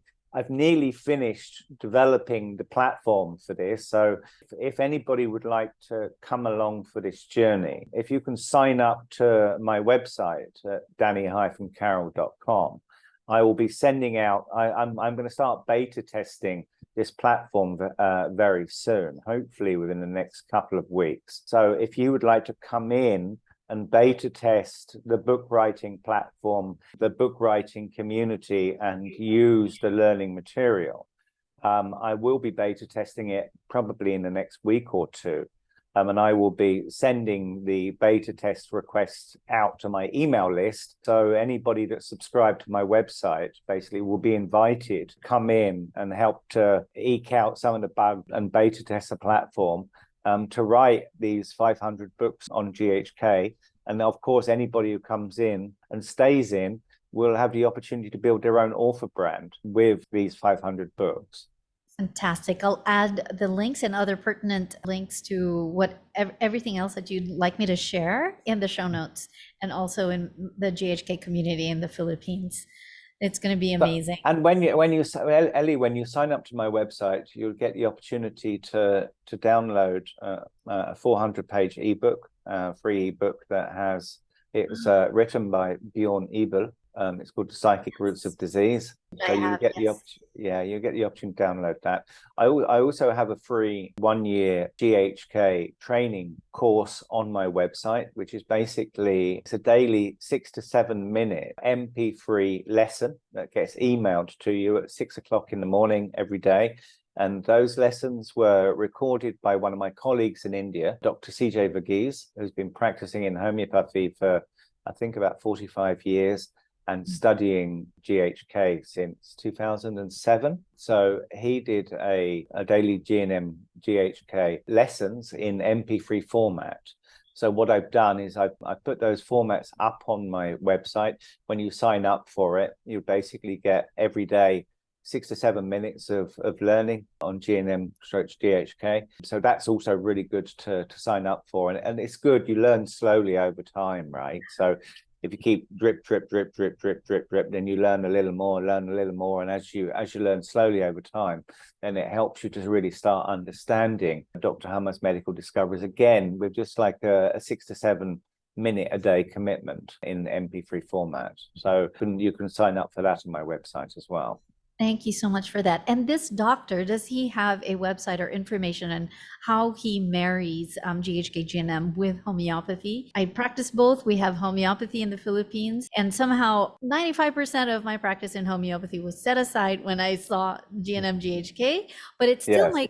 finished developing the platform for this. So if anybody would like to come along for this journey, if you can sign up to my website at danny-carroll.com, I will be sending out, I'm going to start beta testing this platform very soon, hopefully within the next couple of weeks. So if you would like to come in and beta test the book writing platform, the book writing community, and use the learning material, I will be beta testing it probably in the next week or two. And I will be sending the beta test requests out to my email list. So anybody that's subscribed to my website basically will be invited to come in and help to eke out some of the bugs and beta test the platform to write these 500 books on GHK. And of course, anybody who comes in and stays in will have the opportunity to build their own author brand with these 500 books. Fantastic. I'll add the links and other pertinent links to everything else that you'd like me to share in the show notes, and also in the GHK community in the Philippines. It's going to be amazing. And Ellie, when you sign up to my website, you'll get the opportunity to download a 400-page ebook, free ebook it's written by Bjorn Ebel. It's called The Psychic Roots of Disease. So you get the option to download that. I also have a free 1-year GHK training course on my website, which is basically, it's a daily 6 to 7 minute MP3 lesson that gets emailed to you at 6 o'clock in the morning every day. And those lessons were recorded by one of my colleagues in India, Dr. CJ Verghese, who's been practicing in homeopathy for, I think, about 45 years. And studying GHK since 2007. So he did a daily GNM GHK lessons in MP3 format. So what I've done is I've put those formats up on my website. When you sign up for it, you basically get every day 6 to 7 minutes of learning on GNM/GHK. So that's also really good to sign up for. And it's good, you learn slowly over time, right? So if you keep drip, then you learn a little more. And as you learn slowly over time, then it helps you to really start understanding Dr. Hummer's medical discoveries again with just like a 6 to 7 minute a day commitment in MP3 format. So you can sign up for that on my website as well. Thank you so much for that. And this doctor, does he have a website or information on how he marries GHK GNM with homeopathy? I practice both. We have homeopathy in the Philippines, and somehow 95% of my practice in homeopathy was set aside when I saw GNM GHK, but it's still my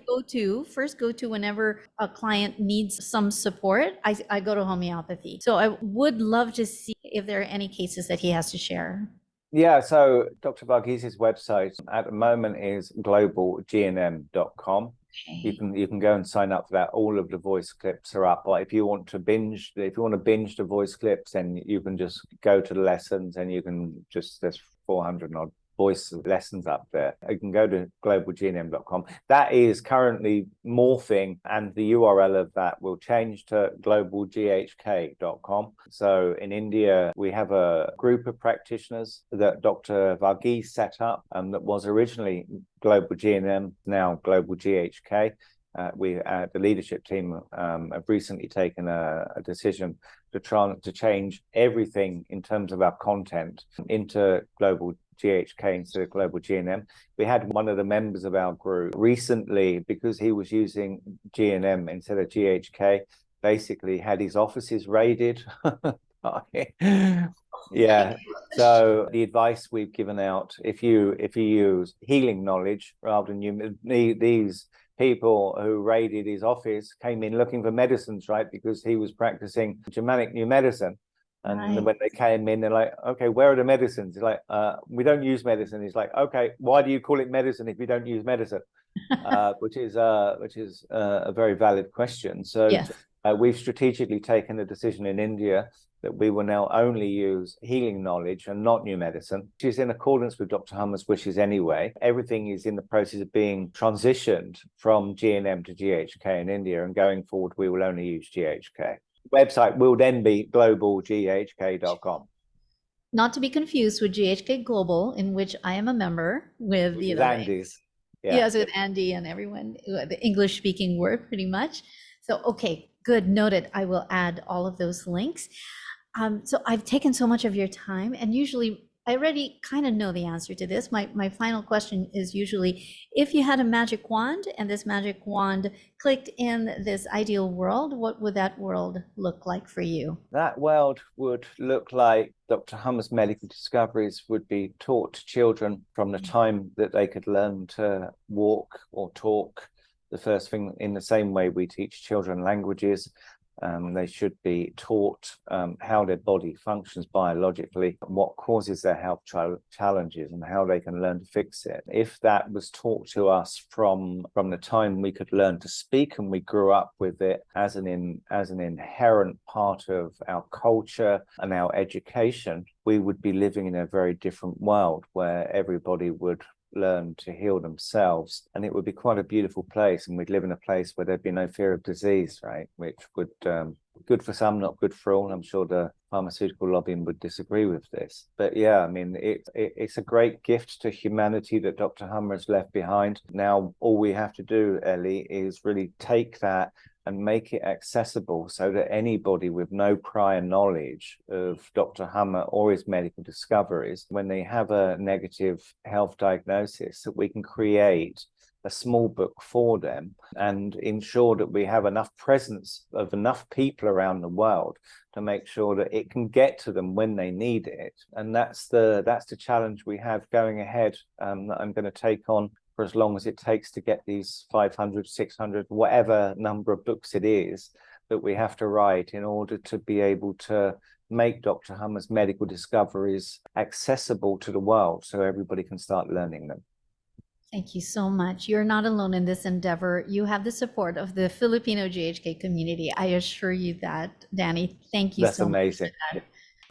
first go-to whenever a client needs some support. I go to homeopathy. So I would love to see if there are any cases that he has to share. Yeah, so Dr. Varghese website at the moment is globalgnm.com. You can go and sign up for that. All of the voice clips are up. Like if you want to binge the voice clips, then you can just go to the lessons, and you can just, there's 400 odd voice lessons up there. You can go to globalgnm.com. That is currently morphing, and the URL of that will change to globalghk.com. So in India, we have a group of practitioners that Dr. Varghese set up, that was originally Global GNM, now Global GHK. The leadership team have recently taken a decision to change everything in terms of our content into Global GHK instead of Global GNM. We had one of the members of our group recently, because he was using GNM instead of GHK, basically had his offices raided. Yeah. So the advice we've given out, if you use healing knowledge rather than these people who raided his office came in looking for medicines, right? Because he was practicing Germanic new medicine. And Right. when they came in, they're like, okay, where are the medicines? He's like, we don't use medicine. He's like, okay, why do you call it medicine if you don't use medicine? Which is a very valid question. So Yes. we've strategically taken a decision in India that we will now only use healing knowledge and not new medicine, which is in accordance with Dr. Hummer's wishes anyway. Everything is in the process of being transitioned from GNM to GHK in India, and going forward, we will only use GHK. Website will then be globalghk.com. Not to be confused with GHK Global, in which I am a member with, Which is Andy's. Yeah. Yes, with Andy and everyone, the English speaking word pretty much. So, okay, good, noted. I will add all of those links. So I've taken so much of your time, and usually I already kind of know the answer to this. My final question is usually, if you had a magic wand and this magic wand clicked in this ideal world, what would that world look like for you? That world would look like Dr. Hummer's medical discoveries would be taught to children from the time that they could learn to walk or talk. The first thing, in the same way we teach children languages, they should be taught how their body functions biologically, what causes their health challenges, and how they can learn to fix it. If that was taught to us from the time we could learn to speak, and we grew up with it as an inherent part of our culture and our education, we would be living in a very different world where everybody would learn to heal themselves, and it would be quite a beautiful place, and we'd live in a place where there'd be no fear of disease, right? Which would good for some, not good for all. I'm sure the pharmaceutical lobbying would disagree with this, but yeah, I mean, it's a great gift to humanity that Dr. Hummer has left behind. Now all we have to do, Ellie, is really take that and make it accessible so that anybody with no prior knowledge of Dr. Hummer or his medical discoveries, when they have a negative health diagnosis, that we can create a small book for them and ensure that we have enough presence of enough people around the world to make sure that it can get to them when they need it. And that's the challenge we have going ahead, that I'm going to take on for as long as it takes to get these 500, 600, whatever number of books it is that we have to write in order to be able to make Dr. Hummer's medical discoveries accessible to the world so everybody can start learning them. Thank you so much. You're not alone in this endeavor. You have the support of the Filipino GHK community. I assure you that, Danny. Thank you That's so amazing. much.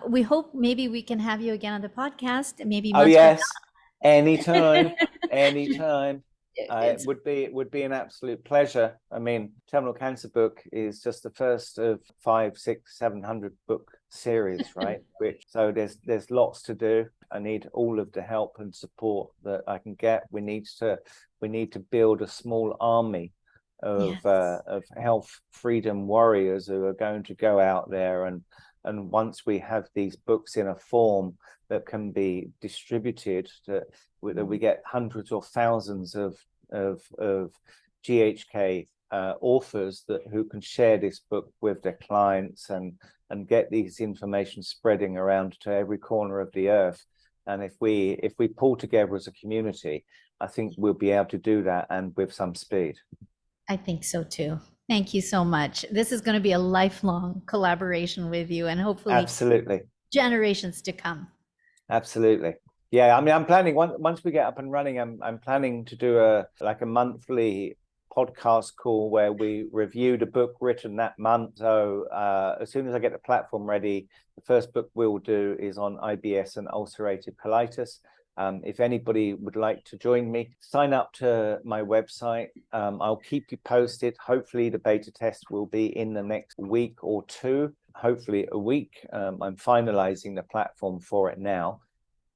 We hope maybe we can have you again on the podcast, maybe Oh months yes, from anytime, now. anytime. It would be an absolute pleasure. I mean, Terminal Cancer book is just the first of 500, 600, 700 book series, right? So there's lots to do. I need all of the help and support that I can get. We need to build a small army of health freedom warriors who are going to go out there, and once we have these books in a form that can be distributed, that we get hundreds or thousands of GHK authors who can share this book with their clients and get these information spreading around to every corner of the earth. And if we pull together as a community, I think we'll be able to do that, and with some speed. I think so too. Thank you so much. This is going to be a lifelong collaboration with you, and hopefully Absolutely. generations to come. Absolutely. Yeah, I mean, I'm planning once we get up and running, I'm planning to do a monthly podcast call where we review the book written that month. So as soon as I get the platform ready, the first book we'll do is on IBS and ulcerative colitis. If anybody would like to join me, sign up to my website. I'll keep you posted. Hopefully the beta test will be in the next week or two, hopefully a week. I'm finalizing the platform for it now.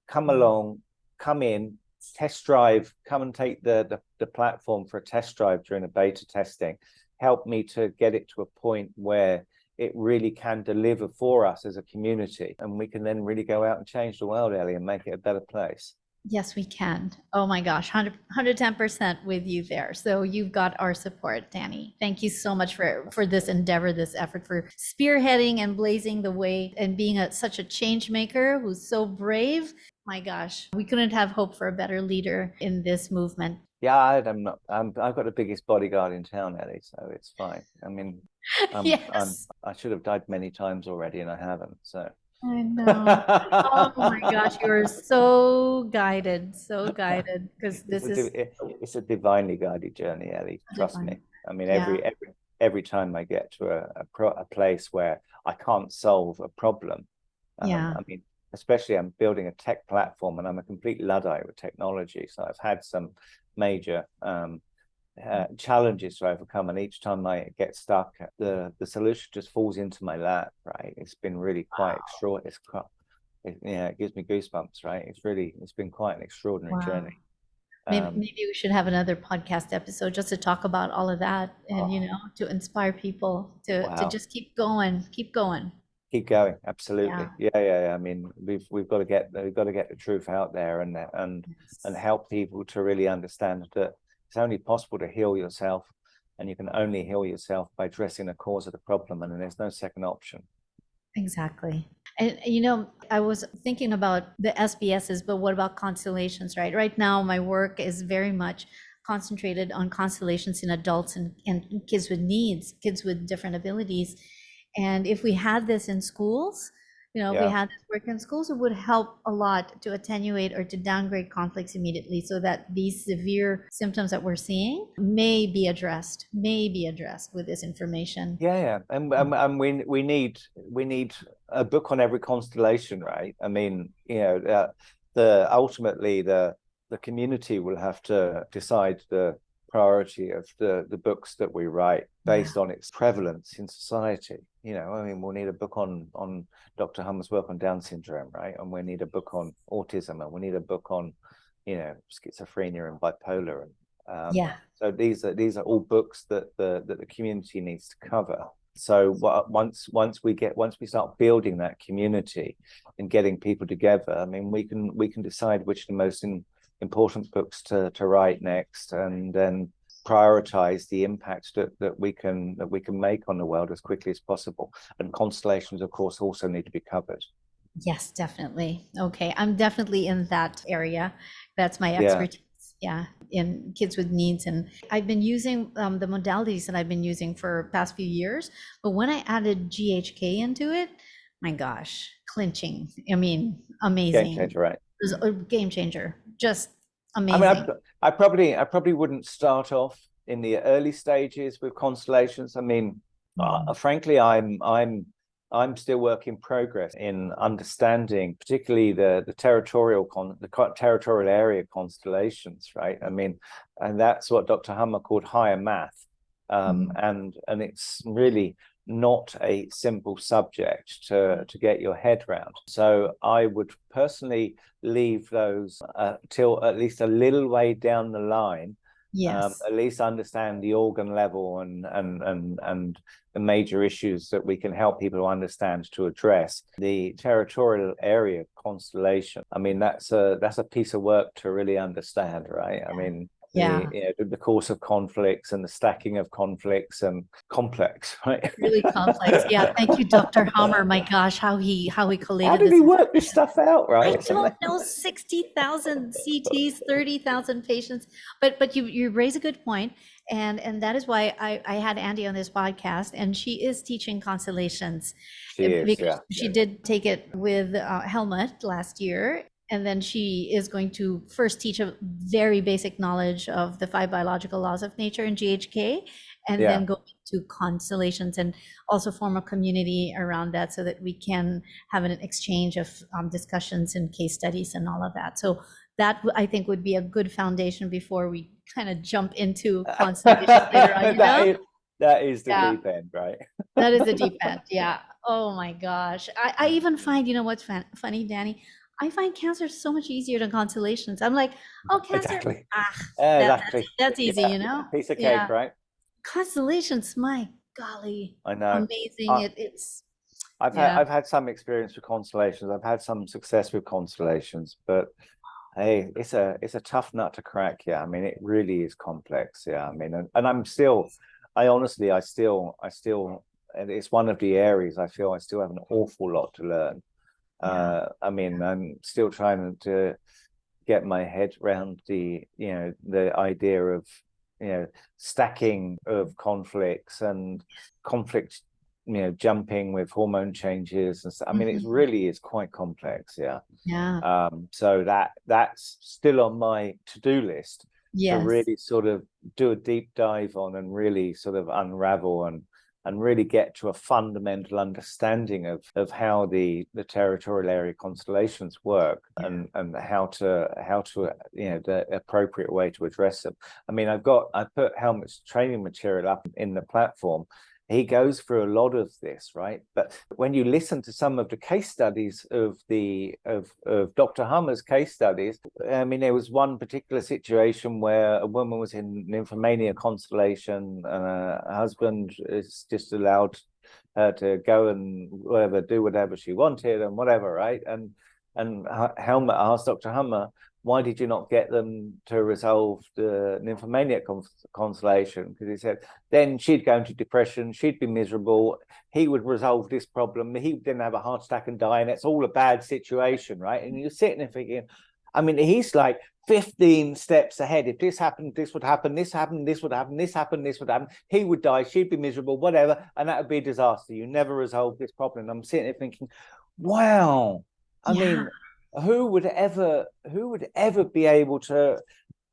Come along, come in, test drive, come and take the platform for a test drive during the beta testing. Help me to get it to a point where it really can deliver for us as a community. And we can then really go out and change the world, Ellie, and make it a better place. Yes, we can. Oh my gosh, 110% with you there. So you've got our support, Danny. Thank you so much for this endeavor, this effort, for spearheading and blazing the way and being such a change maker who's so brave. My gosh, we couldn't have hoped for a better leader in this movement. Yeah, I've got the biggest bodyguard in town, Ellie, so it's fine. I mean, Yes. I should have died many times already, and I haven't. So I know. Oh my gosh, you are so guided, because this is it's a divinely guided journey, Ellie. Trust me. divine. I mean, Yeah. every time I get to a place where I can't solve a problem, Yeah. I mean, especially I'm building a tech platform, and I'm a complete Luddite with technology, so I've had some major challenges to overcome, and each time I get stuck, the solution just falls into my lap. Right? It's been really quite extraordinary. It gives me goosebumps. Right? It's been quite an extraordinary Wow. journey. Maybe we should have another podcast episode just to talk about all of that and, to inspire people to just keep going. Keep going. Absolutely. Yeah. I mean, we've got to get the truth out there and help people to really understand that it's only possible to heal yourself, and you can only heal yourself by addressing the cause of the problem, and there's no second option. Exactly. And I was thinking about the SBSs, but what about constellations, right? Right now, my work is very much concentrated on constellations in adults and kids with needs, kids with different abilities. And if we had this in schools, if we had this work in schools, it would help a lot to attenuate or to downgrade conflicts immediately so that these severe symptoms that we're seeing may be addressed with this information. Yeah. And we need a book on every constellation, right? I mean, ultimately the community will have to decide the priority of the books that we write based on its prevalence in society. I mean, we'll need a book on Dr. Hummer's work on Down syndrome, right? And we need a book on autism, and we need a book on, schizophrenia and bipolar. And so these are all books that the community needs to cover. So once we start building that community and getting people together, I mean, we can decide which are the most important books to write next, and then prioritize the impact that we can make on the world as quickly as possible. And constellations, of course, also need to be covered. Yes, definitely. Okay, I'm definitely in that area. That's my expertise. Yeah, in kids with needs. And I've been using the modalities that I've been using for past few years. But when I added GHK into it, my gosh, clinching. I mean, amazing. Game changer, right? It was a game changer. Just amazing. I mean, I probably wouldn't start off in the early stages with constellations. I mean, frankly, I'm still work in progress in understanding, particularly the territorial area constellations, right? I mean, and that's what Dr. Hummer called higher math, and it's really not a simple subject to get your head around. So I would personally leave those till at least a little way down the line. Yes. At least understand the organ level and the major issues that we can help people understand to address. The territorial area constellation, I mean, that's a piece of work to really understand, right? I mean, the course of conflicts and the stacking of conflicts and complex, right? Really complex. Yeah. Thank you, Dr. Hammer. My gosh, how he collated How did he work this stuff out, right? I don't know. 60,000 CTs, 30,000 patients. But you raise a good point. And that is why I had Andy on this podcast, and she is teaching constellations. She is, because she did take it with Helmut last year. And then she is going to first teach a very basic knowledge of the 5 biological laws of nature in GHK, and then go into constellations and also form a community around that so that we can have an exchange of discussions and case studies and all of that. So that I think would be a good foundation before we kind of jump into constellations later on, you know? That is the Yeah. deep end, right? That is a deep end. Yeah. Oh my gosh. I even find, you know what's funny, Danny? I find cancer so much easier than constellations. I'm like, oh, cancer, Exactly. that, Exactly. that's easy, Yeah. you know? Piece of cake, Yeah. right? Constellations, my golly, I know. amazing. It's yeah, I've had some experience with constellations. I've had some success with constellations, but hey, it's a tough nut to crack. Yeah, I mean, it really is complex. Yeah, I mean, and I'm still, I honestly, I still, and it's one of the areas I feel I still have an awful lot to learn. yeah, I mean, I'm still trying to get my head around the idea of stacking of conflicts and conflict jumping with hormone changes and stuff. I mean, it really is quite complex. Yeah. yeah. So that's still on my to-do list to Yes. really sort of do a deep dive on and really sort of unravel and really get to a fundamental understanding of how the territorial area constellations work and how to the appropriate way to address them. I mean, I put Helmut's training material up in the platform. He goes through a lot of this, right? But when you listen to some of the case studies of Dr. Hummer's case studies, I mean, there was one particular situation where a woman was in nymphomania constellation, and a husband is just allowed her to go and do whatever she wanted and whatever, right? And Helmut asked Dr. Hummer, why did you not get them to resolve the nymphomaniac constellation? Because he said, then she'd go into depression, she'd be miserable, he would resolve this problem, he didn't have a heart attack and die, and it's all a bad situation, right? And you're sitting there thinking, I mean, he's like 15 steps ahead. If this happened, this would happen, this happened, this would happen, this happened, this would happen. He would die, she'd be miserable, whatever, and that would be a disaster. You never resolve this problem. And I'm sitting there thinking, wow. I mean, who would ever be able to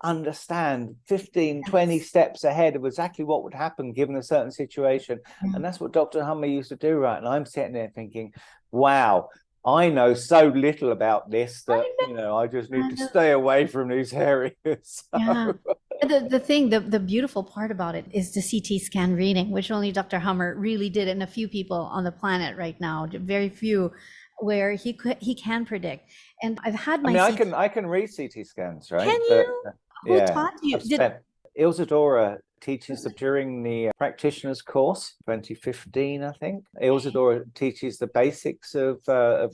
understand 15, 20 steps ahead of exactly what would happen given a certain situation? And that's what Dr. Hummer used to do, right? And I'm sitting there thinking, wow, I know so little about this that I just need to stay away from these areas. Yeah. The beautiful part about it is the CT scan reading, which only Dr. Hummer really did, and a few people on the planet right now, very few, where he can predict. And I've had my I can read CT scans, right? Can you? Who taught you? Ilse teaches during the practitioner's course, 2015, I think. Ilse teaches the basics of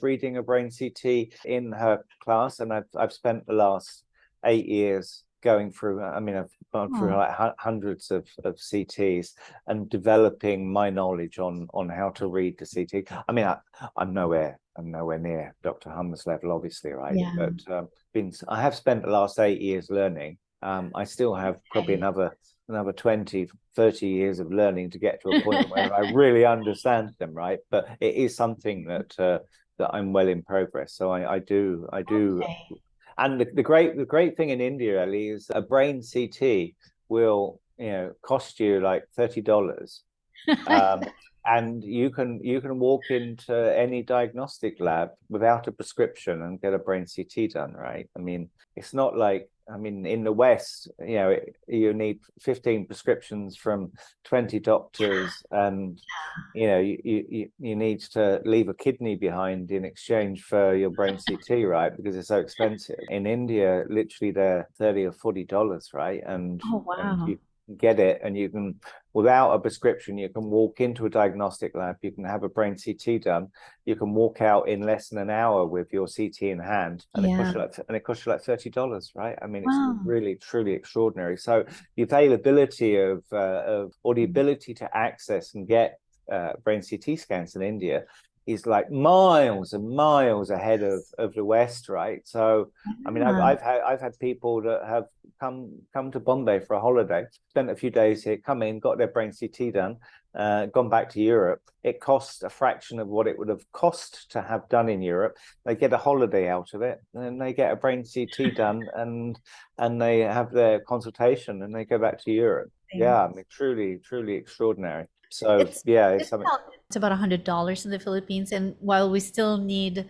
reading a brain CT in her class, and I've spent the last 8 years going through. I mean, I've gone through like hundreds of CTs and developing my knowledge on how to read the CT. I mean, I'm nowhere near Dr. Hummer's level, obviously, right? Yeah. But I have spent the last 8 years learning. I still have probably another 20, 30 years of learning to get to a point where I really understand them, right? But it is something that I'm well in progress. So I do. Okay. And the great thing in India, Ellie, is a brain CT will cost you like $30. And you can walk into any diagnostic lab without a prescription and get a brain CT done, right? I mean, it's not like, I mean, in the West, you need 15 prescriptions from 20 doctors, and you need to leave a kidney behind in exchange for your brain CT, right? Because it's so expensive. In India, literally they're $30 or $40, right? And you get it, and you can, without a prescription, you can walk into a diagnostic lab, you can have a brain CT done, you can walk out in less than an hour with your CT in hand, and it costs you like $30, right? I mean, it's really truly extraordinary. So the availability of or the ability to access and get brain CT scans in India is like miles and miles ahead of the West, right? So I mean, I've had people that have come to Bombay for a holiday, spent a few days here, come in, got their brain CT done, gone back to Europe. It costs a fraction of what it would have cost to have done in Europe. They get a holiday out of it, and they get a brain CT done, and they have their consultation, and they go back to Europe. Yeah, I mean, truly extraordinary. So It's yeah, it's about $100 in the Philippines, and while we still need,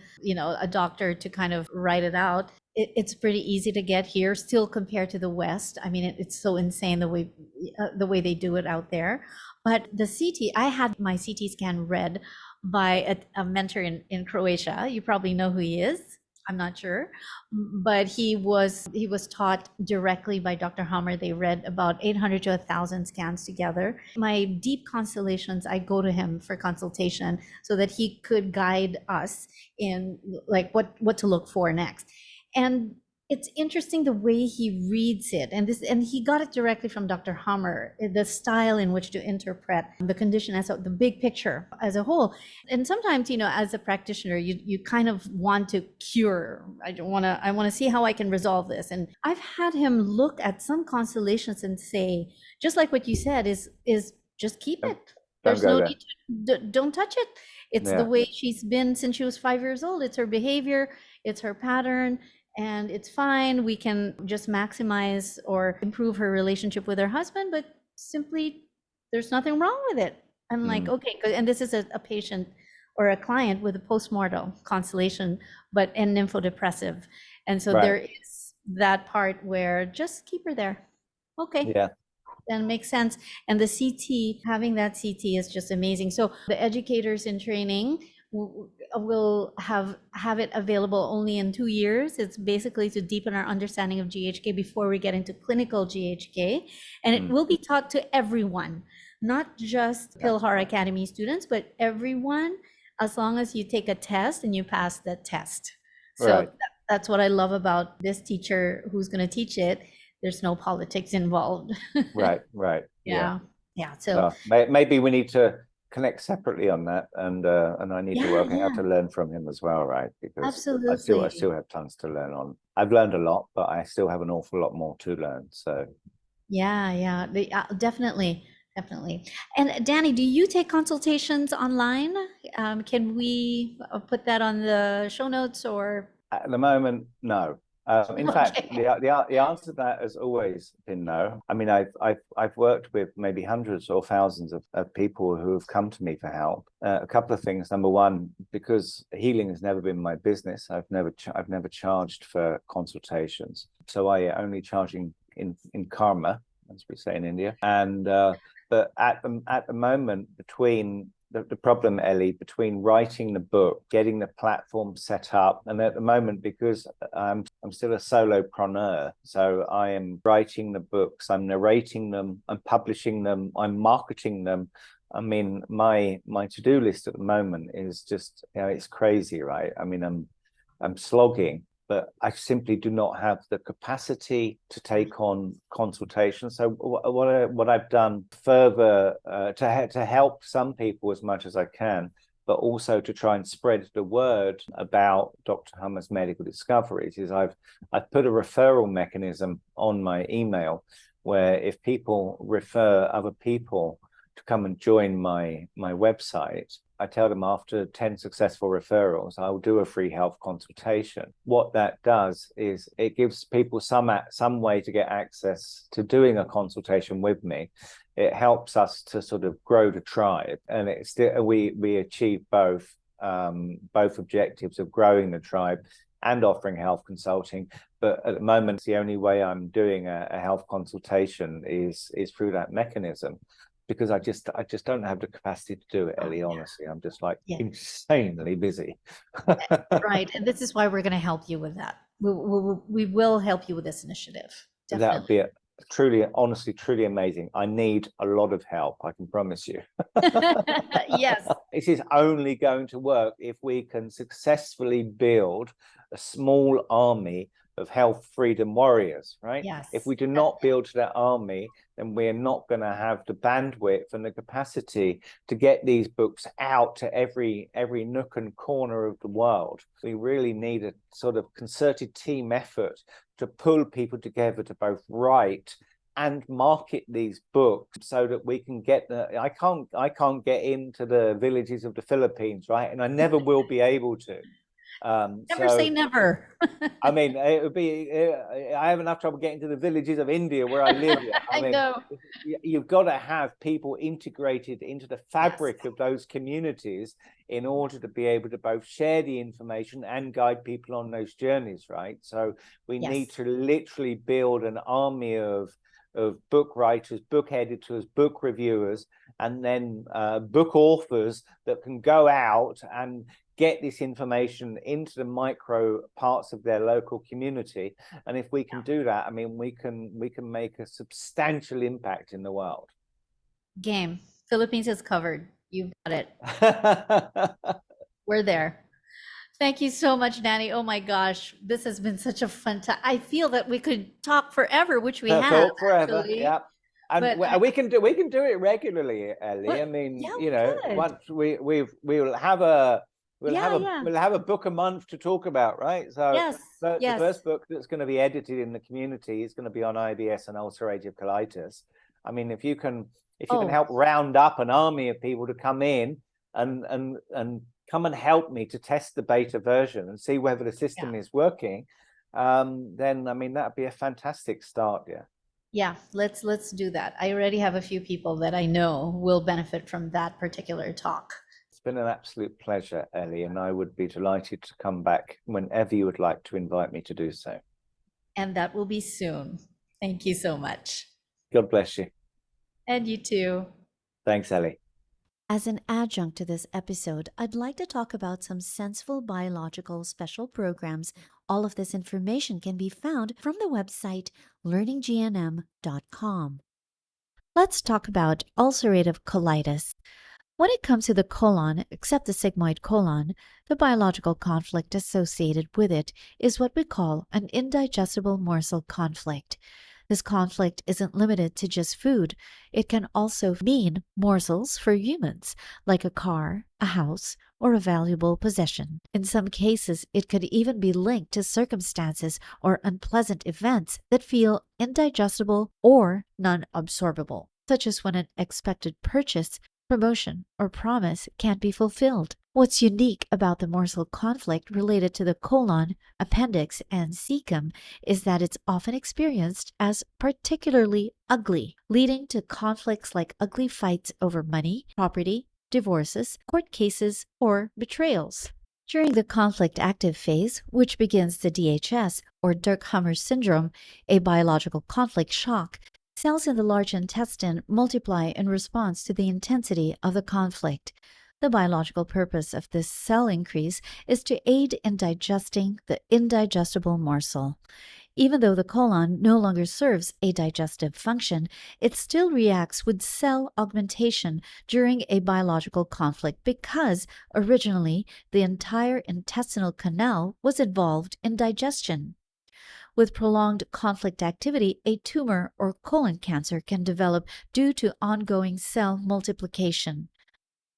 a doctor to kind of write it out, it's pretty easy to get here still compared to the West. I mean, it's so insane the way they do it out there. But the CT, I had my CT scan read by a mentor in Croatia. You probably know who he is. I'm not sure, but he was taught directly by Dr. Hammer. They read about 800 to 1,000 scans together. My deep constellations, I go to him for consultation so that he could guide us in like what to look for next. And it's interesting the way he reads it, and he got it directly from Dr. Hammer, the style in which to interpret the condition as the big picture as a whole. And sometimes, as a practitioner, you kind of want to cure. I want to see how I can resolve this. And I've had him look at some constellations and say, just like what you said, is just keep it. There's no need to, don't touch it. It's the way she's been since she was 5 years old. It's her behavior, it's her pattern. And it's fine. We can just maximize or improve her relationship with her husband, but simply there's nothing wrong with it. I'm like, okay, good. And this is a patient or a client with a postmortem constellation, but an nymphodepressive. And so there is that part where just keep her there. Okay. Yeah. Then it makes sense. And the CT, having that CT is just amazing. So the educators in training will have it available only in 2 years. It's basically to deepen our understanding of GHK before we get into clinical GHK. And it will be taught to everyone, not just Pilhar Academy students, but everyone, as long as you take a test and you pass the test. So that's what I love about this teacher who's going to teach it. There's no politics involved. Right. Yeah. So maybe we need to connect separately on that, and I need to work out how to learn from him as well, right? Because absolutely. I still have tons to learn on. I've learned a lot, but I still have an awful lot more to learn. So definitely. And Danny, do you take consultations online? Can we put that on the show notes, or at the moment, no. In fact, the answer to that has always been no. I mean, I've worked with maybe hundreds or thousands of people who have come to me for help. A couple of things. Number one, because healing has never been my business, I've never charged for consultations. So I only charging in karma, as we say in India. And but at the moment, between the problem, Ellie, between writing the book, getting the platform set up, and at the moment, because I'm still a solopreneur, so I am writing the books, I'm narrating them, I'm publishing them, I'm marketing them. I mean, my to-do list at the moment is just, it's crazy, right? I mean, I'm slogging, but I simply do not have the capacity to take on consultations. So what I've done further to help some people as much as I can, but also to try and spread the word about Dr. Hammer's medical discoveries, is I've put a referral mechanism on my email where if people refer other people to come and join my website, I tell them after 10 successful referrals, I will do a free health consultation. What that does is it gives people some way to get access to doing a consultation with me. It helps us to sort of grow the tribe, and it's still, we achieve both objectives of growing the tribe and offering health consulting. But at the moment, the only way I'm doing a health consultation is through that mechanism, because I just don't have the capacity to do it, Ellie. Honestly, I'm just like insanely busy. Right, and this is why we're going to help you with that. We will help you with this initiative. Definitely. That would be truly, honestly, truly amazing. I need a lot of help, I can promise you. Yes. This is only going to work if we can successfully build a small army health freedom warriors, right? Yes. If we do not build that army, then we're not going to have the bandwidth and the capacity to get these books out to every nook and corner of the world. We really need a sort of concerted team effort to pull people together to both write and market these books so that we can get I can't get into the villages of the Philippines, right? And I never will be able to. Never say never. I mean, it would be. I have enough trouble getting to the villages of India where I live. I mean, know. you've got to have people integrated into the fabric of those communities in order to be able to both share the information and guide people on those journeys, right? So we need to literally build an army of book writers, book editors, book reviewers, and then book authors that can go out and get this information into the micro parts of their local community. And if we can do that, I mean, we can make a substantial impact in the world. Game. Philippines is covered. You've got it. We're there. Thank you so much, Danny. Oh my gosh, this has been such a fun time. I feel that we could talk forever, which we have. Talk forever, actually. yeah. And we can do it regularly, Ellie. I mean, once we'll have a book a month to talk about, right? So the first book that's going to be edited in the community is going to be on IBS and ulcerative colitis. I mean, if you can help round up an army of people to come in and come and help me to test the beta version and see whether the system is working, then I mean that'd be a fantastic start. Yeah, let's do that. I already have a few people that I know will benefit from that particular talk. It's been an absolute pleasure, Ellie, and I would be delighted to come back whenever you would like to invite me to do so. And that will be soon. Thank you so much. God bless you. And you too. Thanks, Ellie. As an adjunct to this episode, I'd like to talk about some Senseful Biological special programs. All of this information can be found from the website learninggnm.com. Let's talk about ulcerative colitis. When it comes to the colon, except the sigmoid colon, the biological conflict associated with it is what we call an indigestible morsel conflict. This conflict isn't limited to just food. It can also mean morsels for humans, like a car, a house, or a valuable possession. In some cases, it could even be linked to circumstances or unpleasant events that feel indigestible or non-absorbable, such as when an expected purchase, promotion, or promise can't be fulfilled. What's unique about the morsel conflict related to the colon, appendix, and cecum is that it's often experienced as particularly ugly, leading to conflicts like ugly fights over money, property, divorces, court cases, or betrayals. During the conflict active phase, which begins the DHS or Dirkhammer syndrome, a biological conflict shock, cells in the large intestine multiply in response to the intensity of the conflict. The biological purpose of this cell increase is to aid in digesting the indigestible morsel. Even though the colon no longer serves a digestive function, it still reacts with cell augmentation during a biological conflict because originally the entire intestinal canal was involved in digestion. With prolonged conflict activity, a tumor or colon cancer can develop due to ongoing cell multiplication.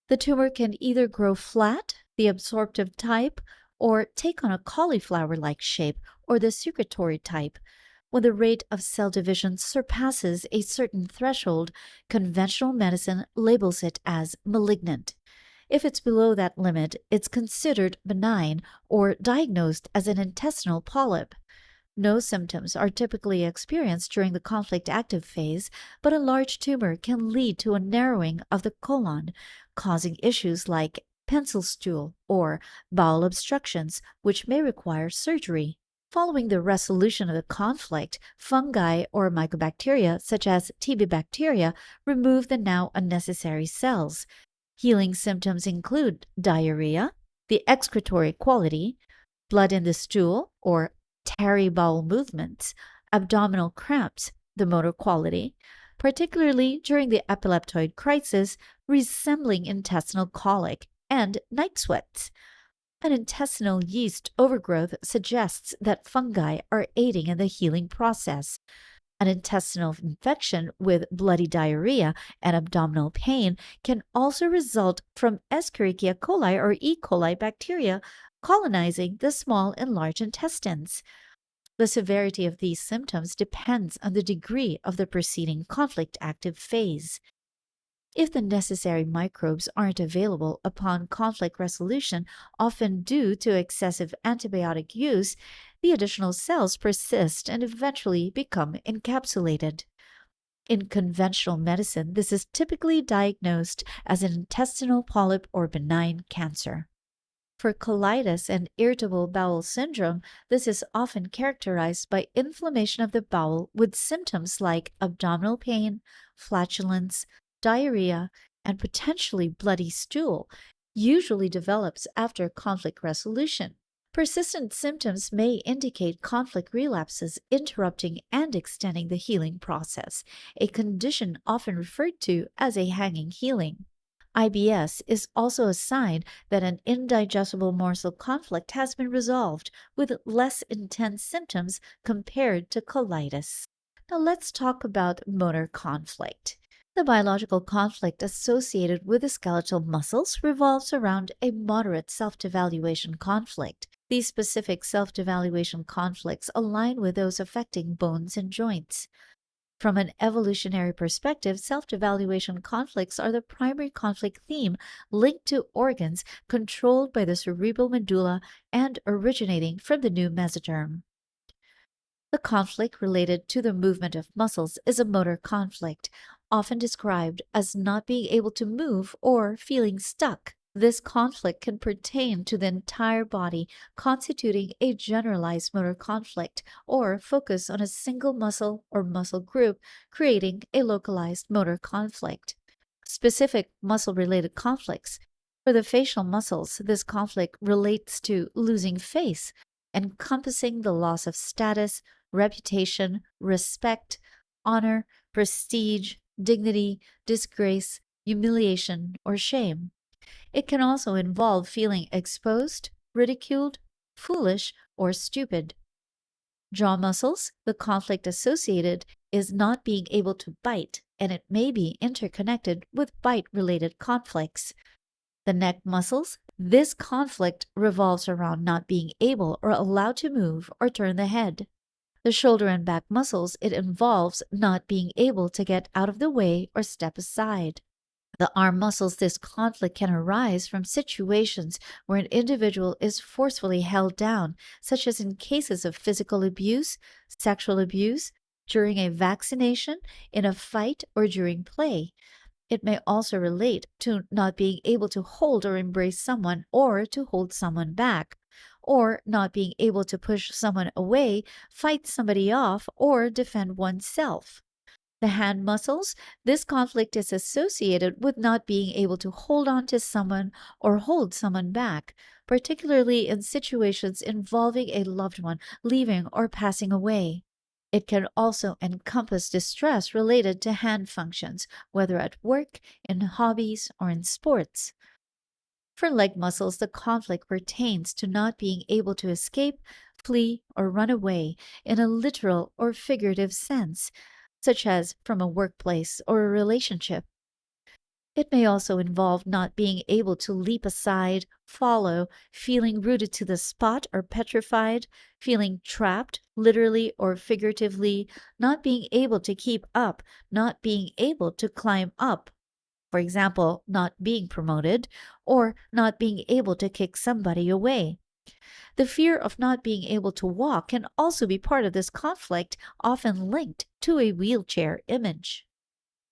The tumor can either grow flat, the absorptive type, or take on a cauliflower-like shape, or the secretory type. When the rate of cell division surpasses a certain threshold, conventional medicine labels it as malignant. If it's below that limit, it's considered benign or diagnosed as an intestinal polyp. No symptoms are typically experienced during the conflict active phase, but a large tumor can lead to a narrowing of the colon, causing issues like pencil stool or bowel obstructions, which may require surgery. Following the resolution of the conflict, fungi or mycobacteria, such as TB bacteria, remove the now unnecessary cells. Healing symptoms include diarrhea, the excretory quality, blood in the stool or tarry bowel movements, abdominal cramps, the motor quality, particularly during the epileptoid crisis, resembling intestinal colic, and night sweats. An intestinal yeast overgrowth suggests that fungi are aiding in the healing process. An intestinal infection with bloody diarrhea and abdominal pain can also result from Escherichia coli or E. coli bacteria colonizing the small and large intestines. The severity of these symptoms depends on the degree of the preceding conflict active phase. If the necessary microbes aren't available upon conflict resolution, often due to excessive antibiotic use, the additional cells persist and eventually become encapsulated. In conventional medicine, this is typically diagnosed as an intestinal polyp or benign cancer. For colitis and irritable bowel syndrome, this is often characterized by inflammation of the bowel with symptoms like abdominal pain, flatulence, diarrhea, and potentially bloody stool, usually develops after conflict resolution. Persistent symptoms may indicate conflict relapses, interrupting and extending the healing process, a condition often referred to as a hanging healing. IBS is also a sign that an indigestible morsel conflict has been resolved with less intense symptoms compared to colitis. Now let's talk about motor conflict. The biological conflict associated with the skeletal muscles revolves around a moderate self-devaluation conflict. These specific self-devaluation conflicts align with those affecting bones and joints. From an evolutionary perspective, self-devaluation conflicts are the primary conflict theme linked to organs controlled by the cerebral medulla and originating from the new mesoderm. The conflict related to the movement of muscles is a motor conflict, often described as not being able to move or feeling stuck. This conflict can pertain to the entire body, constituting a generalized motor conflict, or focus on a single muscle or muscle group, creating a localized motor conflict. Specific muscle-related conflicts. For the facial muscles, this conflict relates to losing face, encompassing the loss of status, reputation, respect, honor, prestige, dignity, disgrace, humiliation, or shame. It can also involve feeling exposed, ridiculed, foolish, or stupid. Jaw muscles, the conflict associated is not being able to bite, and it may be interconnected with bite-related conflicts. The neck muscles, this conflict revolves around not being able or allowed to move or turn the head. The shoulder and back muscles, it involves not being able to get out of the way or step aside. The arm muscles, this conflict can arise from situations where an individual is forcefully held down, such as in cases of physical abuse, sexual abuse, during a vaccination, in a fight, or during play. It may also relate to not being able to hold or embrace someone or to hold someone back, or not being able to push someone away, fight somebody off, or defend oneself. The hand muscles, this conflict is associated with not being able to hold on to someone or hold someone back, particularly in situations involving a loved one leaving or passing away. It can also encompass distress related to hand functions, whether at work, in hobbies, or in sports. For leg muscles, the conflict pertains to not being able to escape, flee, or run away in a literal or figurative sense, such as from a workplace or a relationship. It may also involve not being able to leap aside, follow, feeling rooted to the spot or petrified, feeling trapped, literally or figuratively, not being able to keep up, not being able to climb up. For example, not being promoted, or not being able to kick somebody away. The fear of not being able to walk can also be part of this conflict, often linked to a wheelchair image.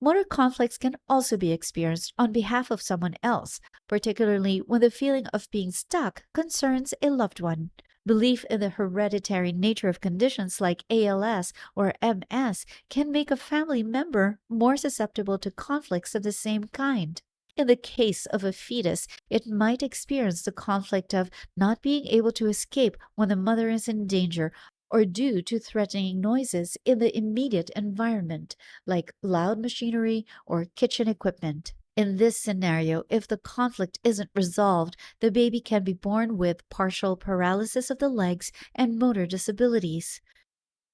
Motor conflicts can also be experienced on behalf of someone else, particularly when the feeling of being stuck concerns a loved one. Belief in the hereditary nature of conditions like ALS or MS can make a family member more susceptible to conflicts of the same kind. In the case of a fetus, it might experience the conflict of not being able to escape when the mother is in danger or due to threatening noises in the immediate environment, like loud machinery or kitchen equipment. In this scenario, if the conflict isn't resolved, the baby can be born with partial paralysis of the legs and motor disabilities.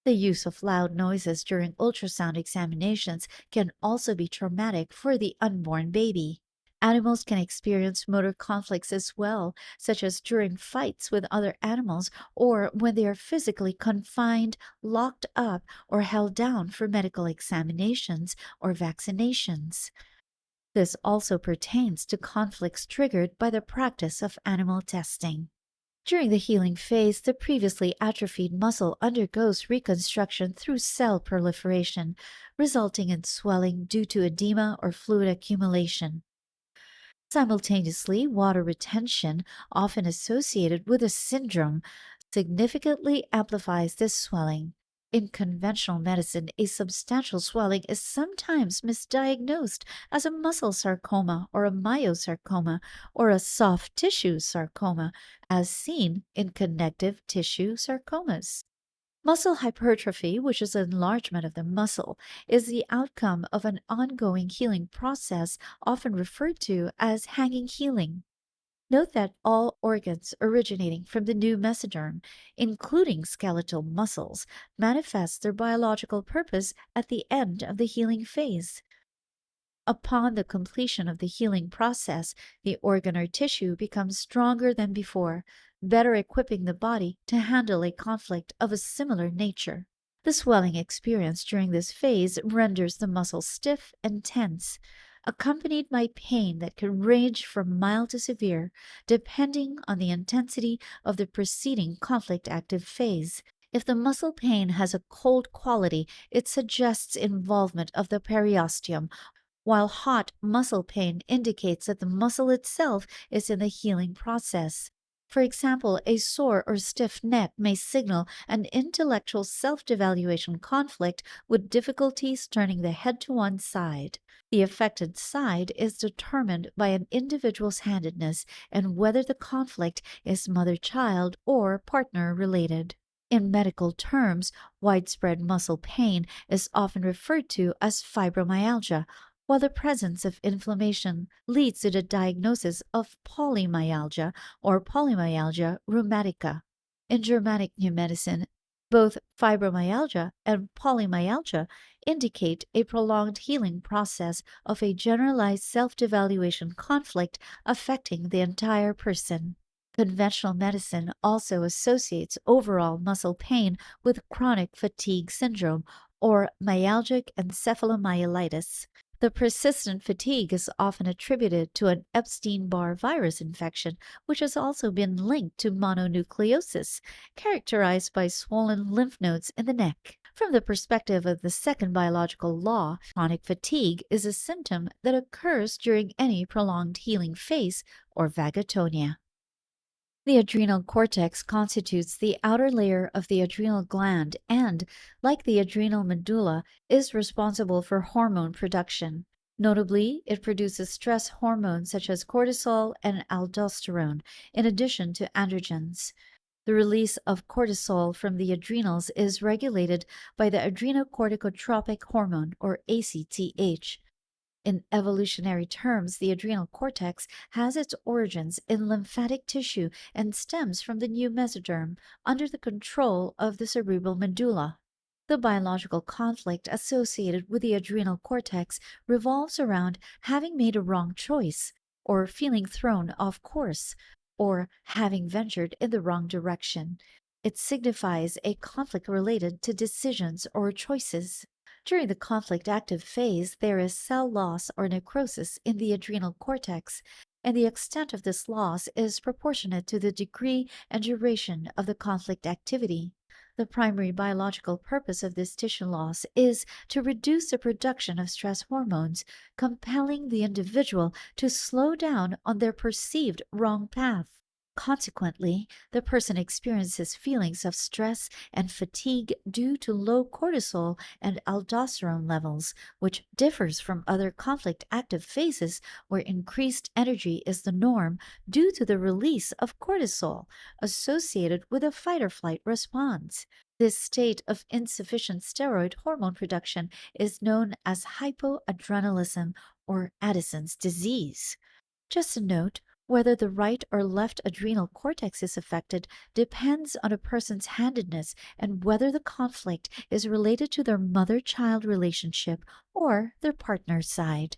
The use of loud noises during ultrasound examinations can also be traumatic for the unborn baby. Animals can experience motor conflicts as well, such as during fights with other animals or when they are physically confined, locked up, or held down for medical examinations or vaccinations. This also pertains to conflicts triggered by the practice of animal testing. During the healing phase, the previously atrophied muscle undergoes reconstruction through cell proliferation, resulting in swelling due to edema or fluid accumulation. Simultaneously, water retention, often associated with a syndrome, significantly amplifies this swelling. In conventional medicine, a substantial swelling is sometimes misdiagnosed as a muscle sarcoma or a myosarcoma or a soft tissue sarcoma, as seen in connective tissue sarcomas. Muscle hypertrophy, which is enlargement of the muscle, is the outcome of an ongoing healing process often referred to as hanging healing. Note that all organs originating from the new mesoderm, including skeletal muscles, manifest their biological purpose at the end of the healing phase. Upon the completion of the healing process, the organ or tissue becomes stronger than before, better equipping the body to handle a conflict of a similar nature. The swelling experienced during this phase renders the muscle stiff and tense, accompanied by pain that can range from mild to severe, depending on the intensity of the preceding conflict active phase. If the muscle pain has a cold quality, it suggests involvement of the periosteum, while hot muscle pain indicates that the muscle itself is in the healing process. For example, a sore or stiff neck may signal an intellectual self-devaluation conflict with difficulties turning the head to one side. The affected side is determined by an individual's handedness and whether the conflict is mother-child or partner-related. In medical terms, widespread muscle pain is often referred to as fibromyalgia, while the presence of inflammation leads to the diagnosis of polymyalgia or polymyalgia rheumatica. In Germanic New Medicine, both fibromyalgia and polymyalgia indicate a prolonged healing process of a generalized self-devaluation conflict affecting the entire person. Conventional medicine also associates overall muscle pain with chronic fatigue syndrome or myalgic encephalomyelitis. The persistent fatigue is often attributed to an Epstein-Barr virus infection, which has also been linked to mononucleosis, characterized by swollen lymph nodes in the neck. From the perspective of the second biological law, chronic fatigue is a symptom that occurs during any prolonged healing phase or vagatonia. The adrenal cortex constitutes the outer layer of the adrenal gland and, like the adrenal medulla, is responsible for hormone production. Notably, it produces stress hormones such as cortisol and aldosterone, in addition to androgens. The release of cortisol from the adrenals is regulated by the adrenocorticotropic hormone, or ACTH. In evolutionary terms, the adrenal cortex has its origins in lymphatic tissue and stems from the new mesoderm under the control of the cerebral medulla. The biological conflict associated with the adrenal cortex revolves around having made a wrong choice, or feeling thrown off course, or having ventured in the wrong direction. It signifies a conflict related to decisions or choices. During the conflict active phase, there is cell loss or necrosis in the adrenal cortex, and the extent of this loss is proportionate to the degree and duration of the conflict activity. The primary biological purpose of this tissue loss is to reduce the production of stress hormones, compelling the individual to slow down on their perceived wrong path. Consequently, the person experiences feelings of stress and fatigue due to low cortisol and aldosterone levels, which differs from other conflict active phases where increased energy is the norm due to the release of cortisol associated with a fight or flight response. This state of insufficient steroid hormone production is known as hypoadrenalism or Addison's disease. Just a note, whether the right or left adrenal cortex is affected depends on a person's handedness and whether the conflict is related to their mother-child relationship or their partner's side.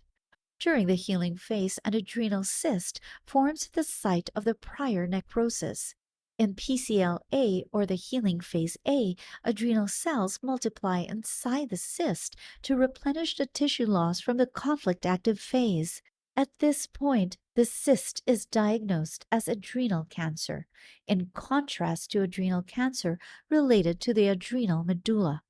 During the healing phase, an adrenal cyst forms at the site of the prior necrosis. In PCLA, or the healing phase A, adrenal cells multiply inside the cyst to replenish the tissue loss from the conflict active phase. At this point, the cyst is diagnosed as adrenal cancer, in contrast to adrenal cancer related to the adrenal medulla.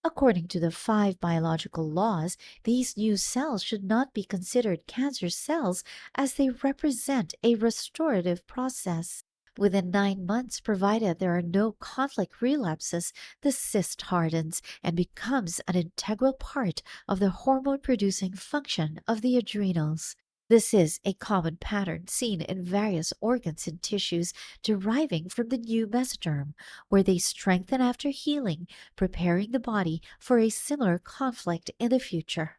According to the 5 biological laws, these new cells should not be considered cancer cells as they represent a restorative process. Within 9 months, provided there are no conflict relapses, the cyst hardens and becomes an integral part of the hormone-producing function of the adrenals. This is a common pattern seen in various organs and tissues deriving from the new mesoderm, where they strengthen after healing, preparing the body for a similar conflict in the future.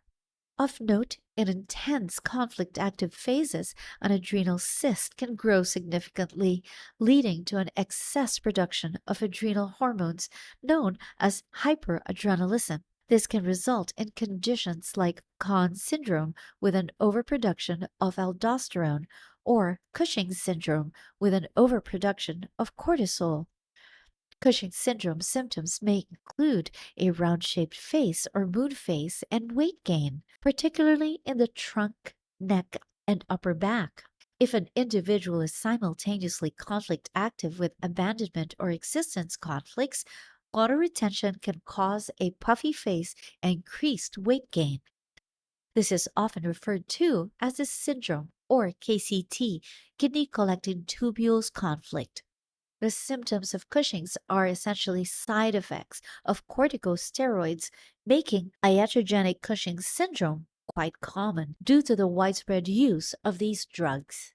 Of note, in intense conflict active phases, an adrenal cyst can grow significantly, leading to an excess production of adrenal hormones known as hyperadrenalism. This can result in conditions like Conn syndrome with an overproduction of aldosterone or Cushing's syndrome with an overproduction of cortisol. Cushing's syndrome symptoms may include a round-shaped face or moon face and weight gain, particularly in the trunk, neck, and upper back. If an individual is simultaneously conflict active with abandonment or existence conflicts, water retention can cause a puffy face and increased weight gain. This is often referred to as the syndrome or KCT, kidney collecting tubules conflict. The symptoms of Cushing's are essentially side effects of corticosteroids, making iatrogenic Cushing's syndrome quite common due to the widespread use of these drugs.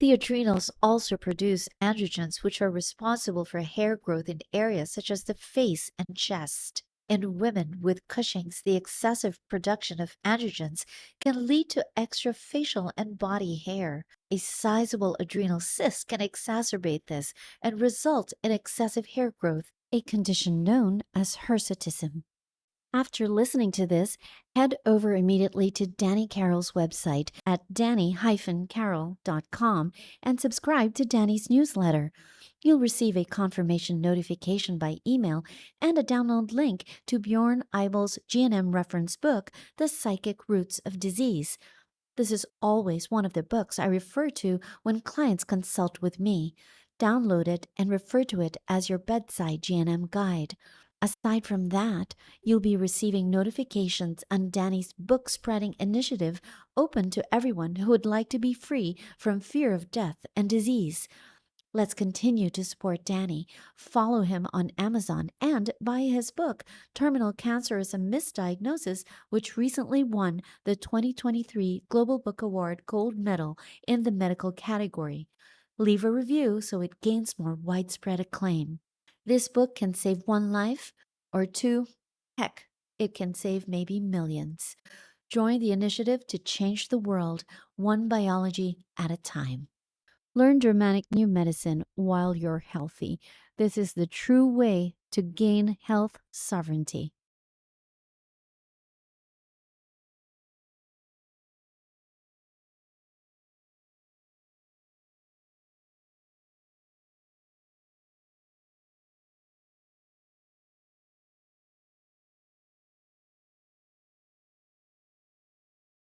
The adrenals also produce androgens which are responsible for hair growth in areas such as the face and chest. In women with Cushing's, the excessive production of androgens can lead to extra facial and body hair. A sizable adrenal cyst can exacerbate this and result in excessive hair growth, a condition known as hirsutism. After listening to this, head over immediately to Danny Carroll's website at danny-carroll.com and subscribe to Danny's newsletter. You'll receive a confirmation notification by email and a download link to Bjorn Eibel's GNM reference book, The Psychic Roots of Disease. This is always one of the books I refer to when clients consult with me. Download it and refer to it as your bedside GNM guide. Aside from that, you'll be receiving notifications on Danny's book spreading initiative open to everyone who would like to be free from fear of death and disease. Let's continue to support Danny. Follow him on Amazon and buy his book, Terminal Cancer is a Misdiagnosis, which recently won the 2023 Global Book Award Gold Medal in the medical category. Leave a review so it gains more widespread acclaim. This book can save 1 life or 2. Heck, it can save maybe millions. Join the initiative to change the world, one biology at a time. Learn Germanic New Medicine while you're healthy. This is the true way to gain health sovereignty.